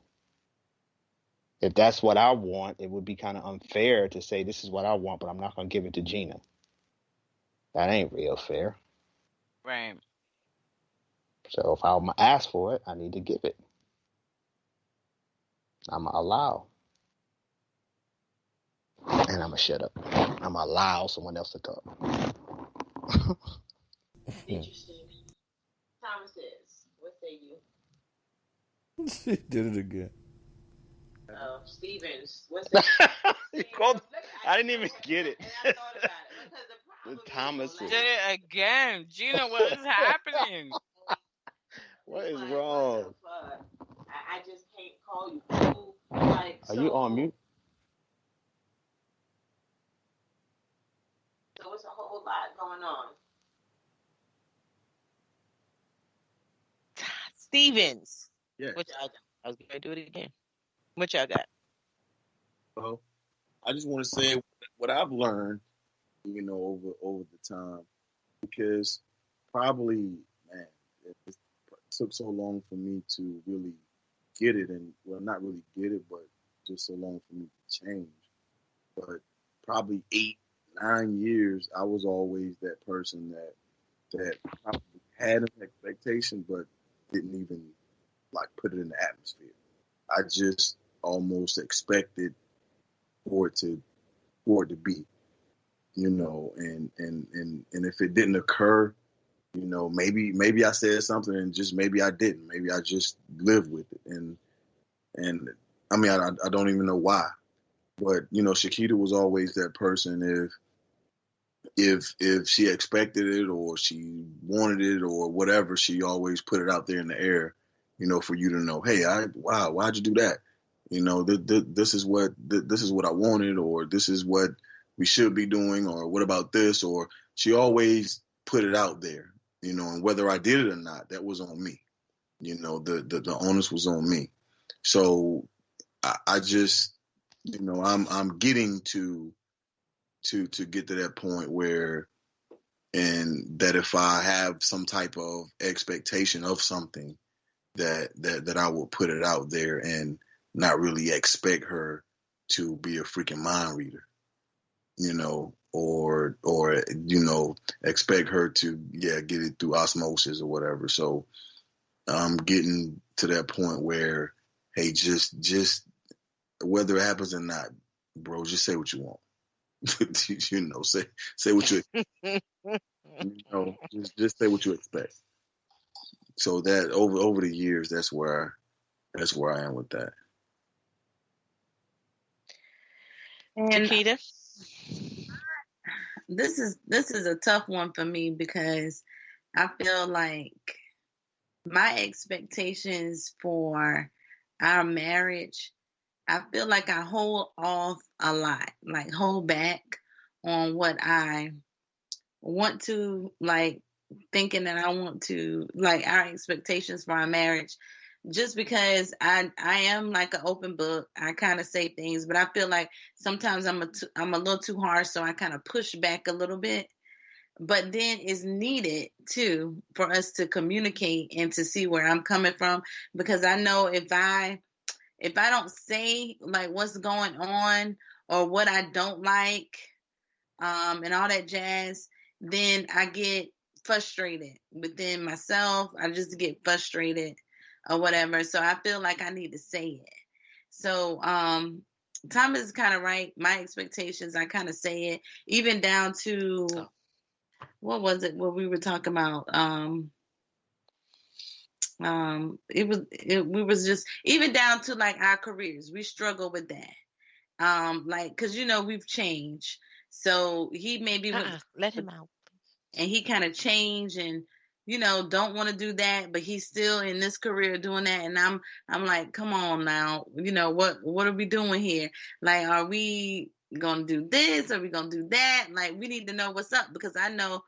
If that's what I want, it would be kind of unfair to say this is what I want, but I'm not going to give it to Gina. That ain't real fair. Right. So if I'm ask for it, I need to give it. I'm going to allow. And I'm going to shut up. I'm going to allow someone else to talk. Interesting. Thomas says, what say you? She did it again. Stevens, what say you? I didn't even get it. And I thought about it because the Thomas Did it again. Gina, what is happening? What is wrong? I just can't call you fool. Like, Are you on mute? So it's a whole lot going on. Stevens. Yeah. What y'all got? I was going to do it again. What y'all got? Well, I just want to say what I've learned, over the time, because probably, man, it took so long for me to really get it, and well, not really get it, but just so long for me to change. But probably 8, 9 years, I was always that person that probably had an expectation, but didn't even like put it in the atmosphere. I just almost expected for it to be, and if it didn't occur, maybe I said something and just maybe I didn't. Maybe I just lived with it, and I mean I don't even know why, but Shakita was always that person. If she expected it or she wanted it or whatever, she always put it out there in the air, for you to know, hey, wow, why'd you do that? This is what I wanted, or this is what we should be doing, or what about this? Or she always put it out there, and whether I did it or not, that was on me. The onus was on me. So I just, I'm getting to get to that point where, and that if I have some type of expectation of something, that I will put it out there and not really expect her to be a freaking mind reader, or expect her to get it through osmosis or whatever. So I'm getting to that point where, hey, just whether it happens or not, bro, just say what you want. Say what you just say what you expect. So that over the years, that's where I am with that. And Shakita? this is a tough one for me because I feel like my expectations for our marriage, I feel like I hold off a lot, like hold back on what I want to like thinking that I want to, like, our expectations for our marriage, just because I am like an open book. I kind of say things, but I feel like sometimes I'm a little too harsh, so I kind of push back a little bit. But then it's needed too for us to communicate and to see where I'm coming from, because I know if I don't say like what's going on or what I don't like, and all that jazz, then I get frustrated within myself. I just get frustrated or whatever. So I feel like I need to say it. So Thomas is kind of right. My expectations, I kind of say it, even down to what was it? What we were talking about? We was just even down to like our careers. We struggle with that. Like, cause we've changed. So he maybe let him out, and he kind of changed and don't want to do that, but he's still in this career doing that. And I'm like, come on now, what are we doing here? Like, are we gonna do this? Are we gonna do that? Like, we need to know what's up, because I know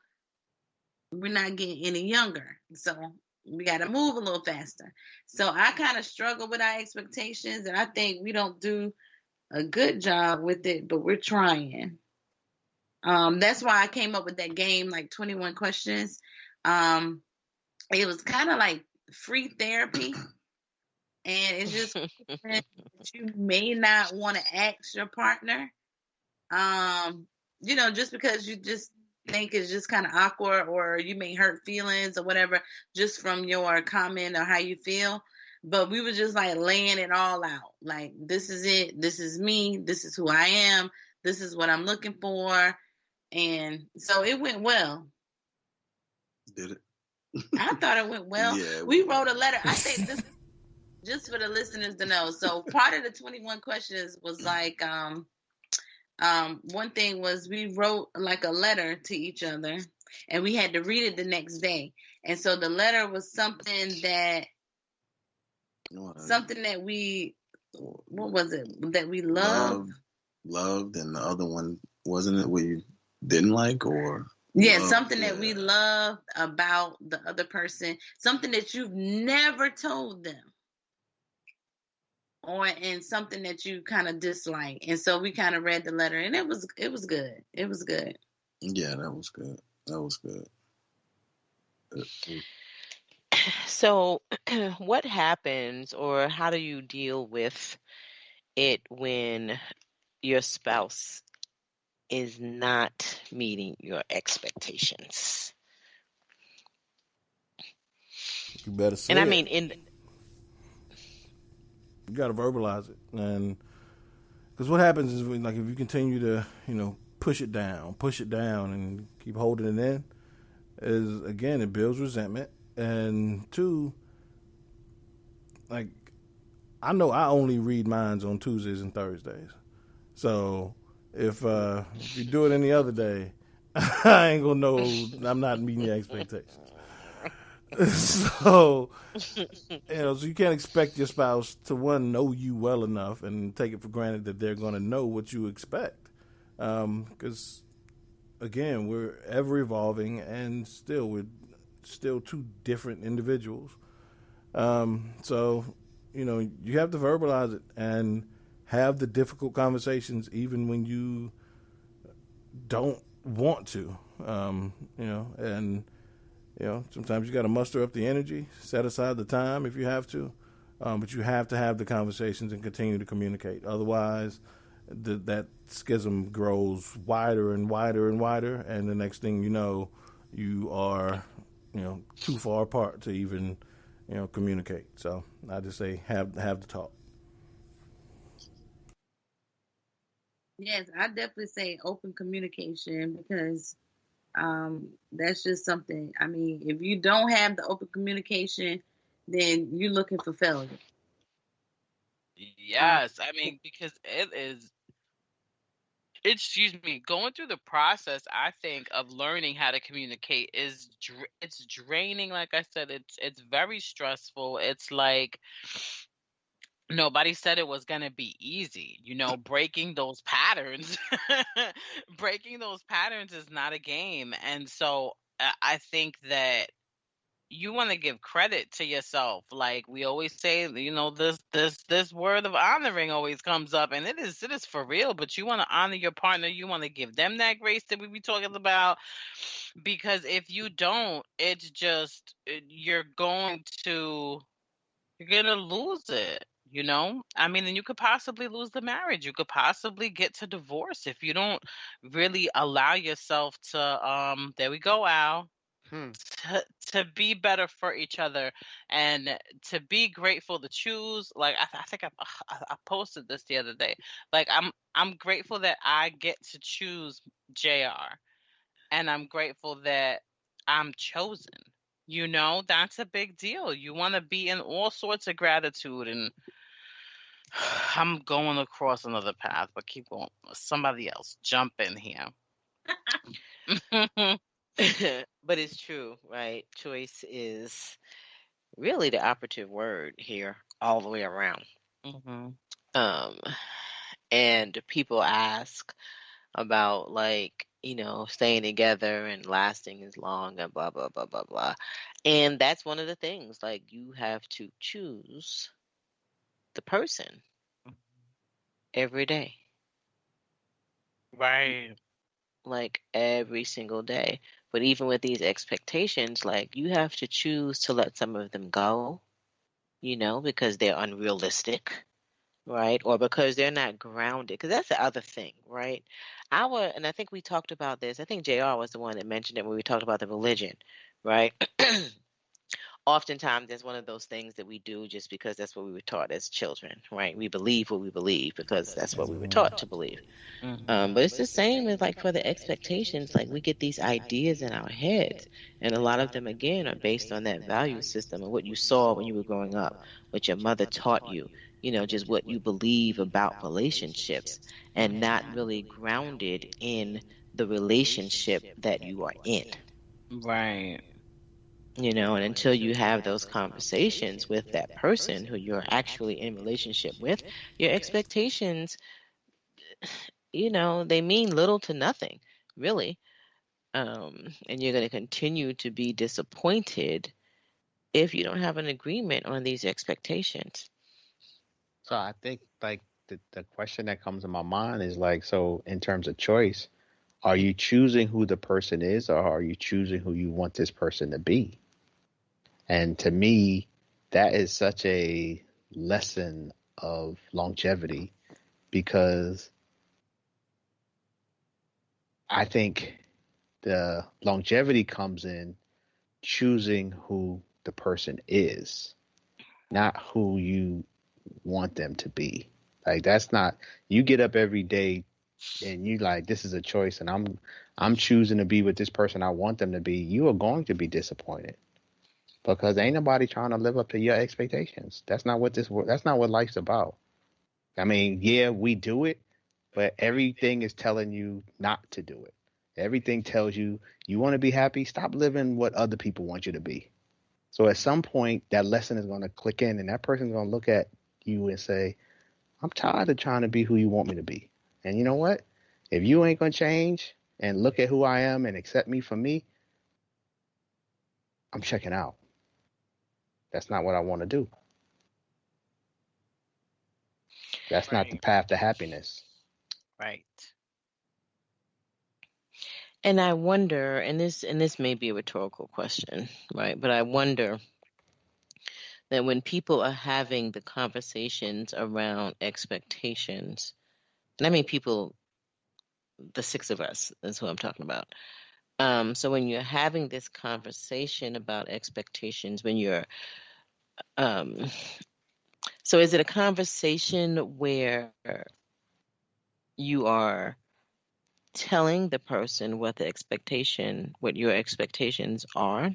we're not getting any younger, so we got to move a little faster. So I kind of struggle with our expectations, and I think we don't do a good job with it, but we're trying. That's why I came up with that game, like 21 questions. It was kind of like free therapy, and it's just that you may not want to ask your partner, just because you just think it's just kind of awkward, or you may hurt feelings or whatever just from your comment or how you feel. But we were just like laying it all out. Like, this is it. This is me. This is who I am. This is what I'm looking for. And so it went well. Did it? I thought it went well. Yeah, we wrote a letter. I think this, just for the listeners to know. So part of the 21 questions was like, one thing was we wrote like a letter to each other, and we had to read it the next day. And so the letter was something that we, what was it? That we loved, and the other one, wasn't it what you didn't like, or? Yeah, something that we loved about the other person, something that you've never told them, and something that you kind of dislike. And so we kind of read the letter, and it was good. It was good. Yeah, that was good. That was good. So, what happens, or how do you deal with it when your spouse is not meeting your expectations? You better say and I it. mean, you got to verbalize it, and because what happens is, like, if you continue to push it down, and keep holding it in, is again, it builds resentment. And two, like, I know I only read minds on Tuesdays and Thursdays, so if you do it any other day, I ain't gonna know I'm not meeting your expectations. So so you can't expect your spouse to, one, know you well enough and take it for granted that they're going to know what you expect, because again, we're ever evolving, and we're still two different individuals. So you have to verbalize it and have the difficult conversations even when you don't want to, and sometimes you got to muster up the energy, set aside the time if you have to, but you have to have the conversations and continue to communicate. Otherwise, that schism grows wider and wider and wider, and the next thing you know, you are too far apart to even communicate. So I just say have the talk. Yes, I definitely say open communication, because that's just something. I mean, if you don't have the open communication, then you're looking for failure. Yes, I mean, because going through the process, I think, of learning how to communicate is it's draining. Like I said, it's very stressful. It's like nobody said it was going to be easy. Breaking those patterns breaking those patterns is not a game. And so I think that you want to give credit to yourself. Like we always say, this word of honoring always comes up, and it is for real. But you want to honor your partner. You want to give them that grace that we be talking about, because if you don't, it's just you're gonna lose it. I mean, and you could possibly lose the marriage. You could possibly get to divorce if you don't really allow yourself to there we go, Al, to be better for each other, and to be grateful to choose. Like I think I posted this the other day. Like I'm grateful that I get to choose JR, and I'm grateful that I'm chosen. That's a big deal. You want to be in all sorts of gratitude, and I'm going across another path, but keep going. Somebody else jump in here. But it's true, right? Choice is really the operative word here all the way around. Mm-hmm. And people ask about, like, staying together and lasting as long and blah, blah, blah, blah, blah. And that's one of the things, like, you have to choose the person every day. Right. Like every single day. But even with these expectations, like, you have to choose to let some of them go, because they're unrealistic, right? Or because they're not grounded. Because that's the other thing, right? And I think we talked about this. I think JR was the one that mentioned it when we talked about the religion, right? Oftentimes it's one of those things that we do just because that's what we were taught as children, right? We believe what we believe because that's what we were taught to believe. But it's the same as, like, for the expectations. Like, we get these ideas in our heads, and a lot of them, again, are based on that value system and what you saw when you were growing up, what your mother taught you, just what you believe about relationships, and not really grounded in the relationship that you are in. Right. And until you have those conversations with that person who you're actually in relationship with, your expectations, they mean little to nothing, really. And you're going to continue to be disappointed if you don't have an agreement on these expectations. So I think, like, the question that comes to my mind is, like, so in terms of choice, are you choosing who the person is, or are you choosing who you want this person to be? And to me, that is such a lesson of longevity, because I think the longevity comes in choosing who the person is, not who you want them to be. Like, that's not, you get up every day and you like, this is a choice, and I'm choosing to be with this person I want them to be. You are going to be disappointed, because ain't nobody trying to live up to your expectations. That's not what life's about. I mean, yeah, we do it, but everything is telling you not to do it. Everything tells you want to be happy, stop living what other people want you to be. So at some point, that lesson is going to click in, and that person's going to look at you and say, I'm tired of trying to be who you want me to be. And you know what? If you ain't going to change and look at who I am and accept me for me, I'm checking out. That's not what I want to do. That's not the path to happiness. Right. And I wonder, and this may be a rhetorical question, right? But I wonder that when people are having the conversations around expectations, and I mean people, the six of us is who I'm talking about. So when you're having this conversation about expectations, when you're, so is it a conversation where you are telling the person what your expectations are?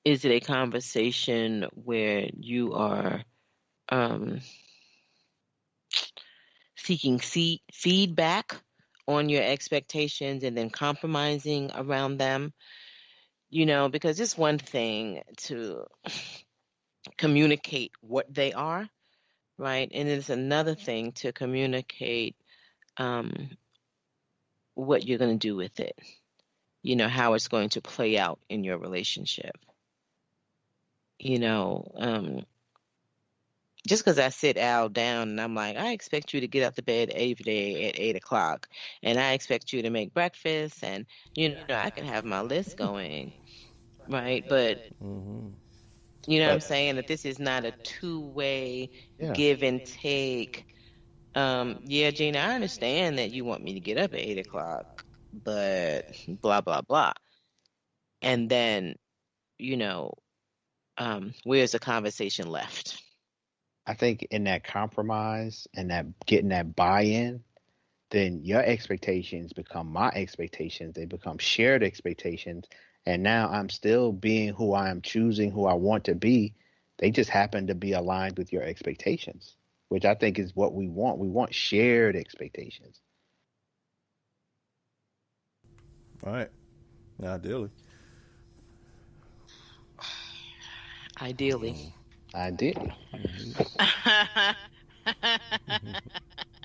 Is it a conversation where you are seeking feedback on your expectations and then compromising around them? Because it's one thing to communicate what they are, right? And it's another thing to communicate what you're going to do with it. how it's going to play out in your relationship. Just because I sit Al down and I'm like, I expect you to get out the bed every day at 8 o'clock, and I expect you to make breakfast, and I can have my list going, right? But you know what I'm saying, that this is not a two-way give and take. Yeah, Gina, I understand that you want me to get up at 8 o'clock, but blah blah blah, and then where's the conversation left? I think in that compromise and that getting that buy-in, then your expectations become my expectations. They become shared expectations. And now I'm still being who I am, choosing who I want to be. They just happen to be aligned with your expectations, which I think is what we want. We want shared expectations. Right. Ideally. Ideally.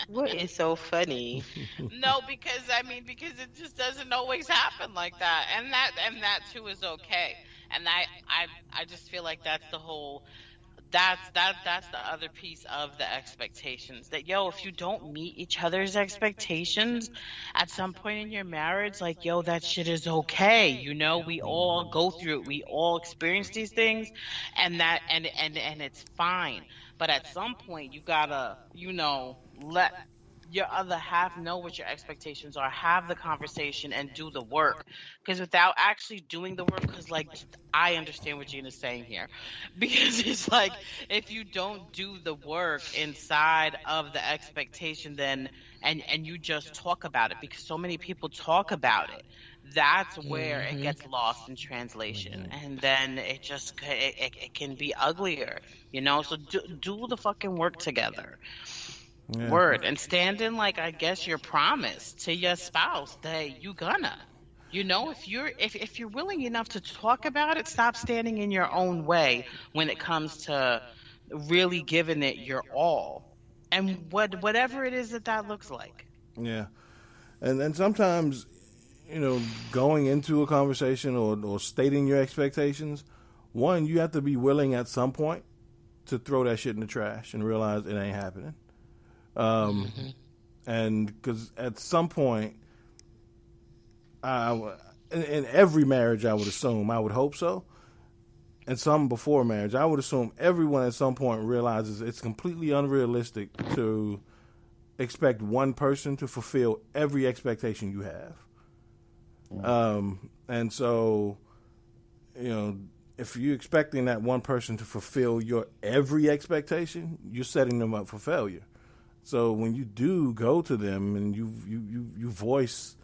What is so funny? No, because it just doesn't always happen like that, and that too is okay. And I just feel like that's the whole. That's the other piece of the expectations, that if you don't meet each other's expectations at some point in your marriage, like that shit is okay. We all go through it, we all experience these things, and it's fine. But at some point you gotta let your other half know what your expectations are, have the conversation and do the work. Because without actually doing the work, because I understand what Gina's saying here, because it's like, if you don't do the work inside of the expectation, then and you just talk about it, because so many people talk about it, that's where it gets lost in translation, and then it just it can be uglier, so do the fucking work together. Yeah. Word. And stand in, I guess, your promise to your spouse that you gonna. If you're willing enough to talk about it, stop standing in your own way when it comes to really giving it your all. And whatever it is that looks like. Yeah. And then sometimes, going into a conversation or stating your expectations, one, you have to be willing at some point to throw that shit in the trash and realize it ain't happening. And because at some point, in every marriage, I would assume, I would hope so, and some before marriage, I would assume everyone at some point realizes it's completely unrealistic to expect one person to fulfill every expectation you have. And so, if you're expecting that one person to fulfill your every expectation, you're setting them up for failure. So when you do go to them and you voice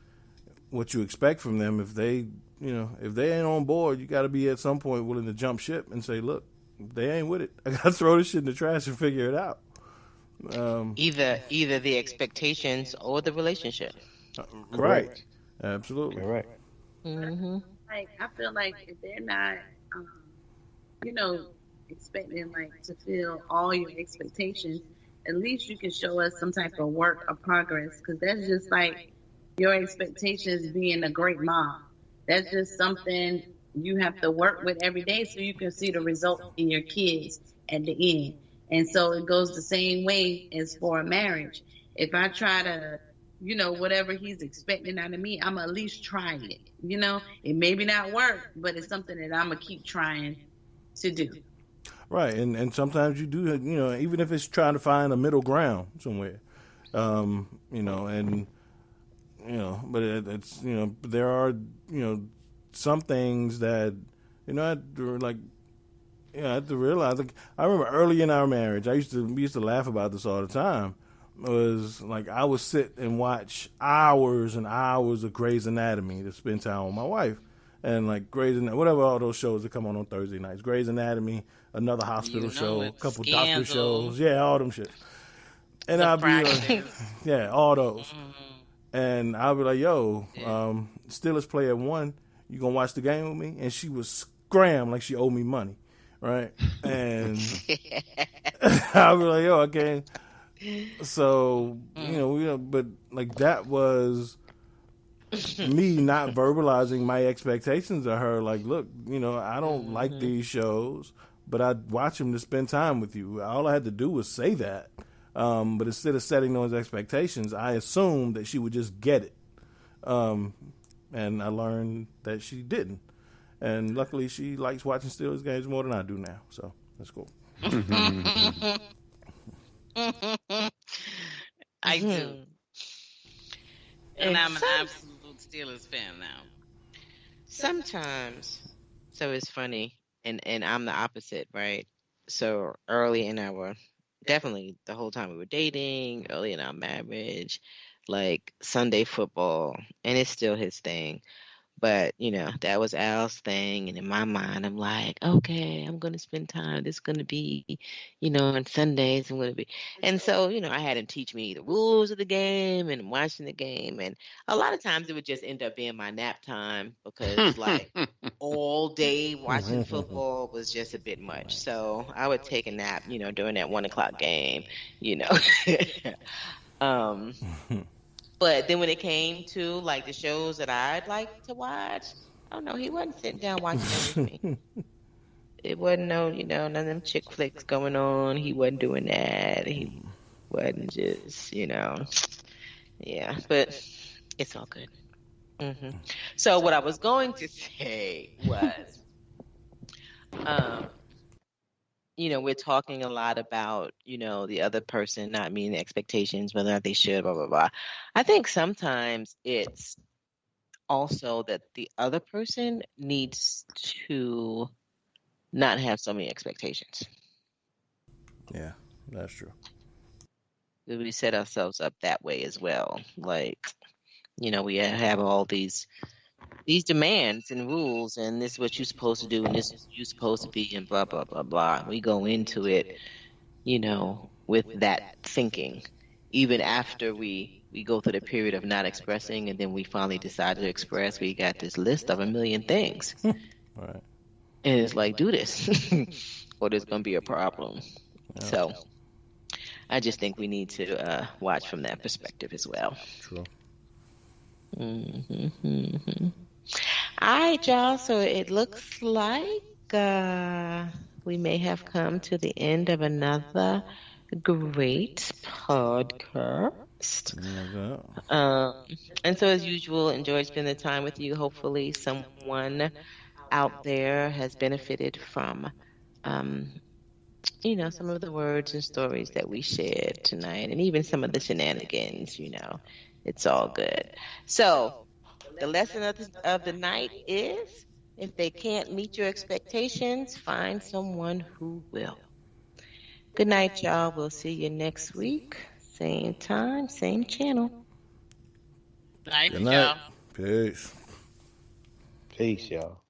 what you expect from them, if they ain't on board, you got to be at some point willing to jump ship and say, look, they ain't with it. I got to throw this shit in the trash and figure it out. Either the expectations or the relationship. Right. Absolutely. Right. I feel like if they're not, expecting to fill all your expectations, at least you can show us some type of work of progress, because that's just like your expectations being a great mom. That's just something you have to work with every day so you can see the result in your kids at the end. And so it goes the same way as for a marriage. If I try to, whatever he's expecting out of me, I'm at least trying it. It may not work, but it's something that I'm going to keep trying to do. Right, and sometimes you do, even if it's trying to find a middle ground somewhere, but it's, there are, some things that, I have to realize. Like, I remember early in our marriage, we used to laugh about this all the time. It was like I would sit and watch hours and hours of Grey's Anatomy to spend time with my wife. And like Grey's Anatomy, whatever all those shows that come on Thursday nights, Grey's Anatomy, another hospital show, a couple doctor shows, all them shit. And I'll be like, all those. And I'll be like, yo, Steelers play at 1. You gonna watch the game with me? And she would scram like she owed me money, right? And I'll be like, yo, okay. So but like that was. me not verbalizing my expectations of her. Like, look, I don't like these shows, but I watch them to spend time with you. All I had to do was say that. But instead of setting those expectations, I assumed that she would just get it. And I learned that she didn't. And luckily, she likes watching Steelers games more than I do now. So that's cool. I do. And I'm an absolute Steelers fan now. Sometimes. So it's funny. And I'm the opposite, right? So early in definitely the whole time we were dating, early in our marriage, like Sunday football, and it's still his thing. But, that was Al's thing. And in my mind, I'm like, okay, I'm going to spend time. This is going to be, on Sundays, I'm going to be. And so, I had him teach me the rules of the game and watching the game. And a lot of times it would just end up being my nap time because, like, all day watching football was just a bit much. So I would take a nap, during that 1 o'clock game, But then when it came to, like, the shows that I'd like to watch, I don't know, he wasn't sitting down watching them with me. It wasn't none of them chick flicks going on. He wasn't doing that. He wasn't just, yeah, but it's all good. So what I was going to say was, we're talking a lot about, the other person not meeting expectations, whether or not they should, blah, blah, blah. I think sometimes it's also that the other person needs to not have so many expectations. Yeah, that's true. We set ourselves up that way as well. Like, we have all these demands and rules, and this is what you're supposed to do, and this is what you're supposed to be, and blah, blah, blah, blah. We go into it, with that thinking, even after we go through the period of not expressing, and then we finally decide to express. We got this list of 1 million things. Right. And it's like, do this, or there's going to be a problem. Yeah. So I just think we need to watch from that perspective as well. True. All right, y'all. So it looks like we may have come to the end of another great podcast. And so, as usual, enjoyed spending time with you. Hopefully, someone out there has benefited from, some of the words and stories that we shared tonight, and even some of the shenanigans. It's all good. So, the lesson of the night is, if they can't meet your expectations, find someone who will. Good night, y'all. We'll see you next week. Same time, same channel. Night, good night. Peace. Peace, y'all.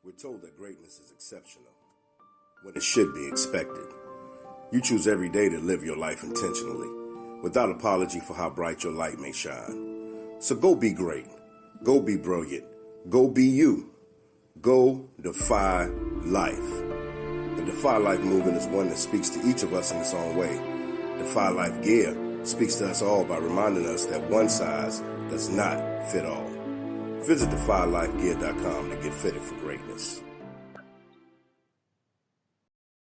We're told that greatness is exceptional when it should be expected. You choose every day to live your life intentionally, without apology for how bright your light may shine. So go be great. Go be brilliant. Go be you. Go defy life. The Defy Life movement is one that speaks to each of us in its own way. Defy Life gear speaks to us all by reminding us that one size does not fit all. Visit defylifegear.com to get fitted for greatness.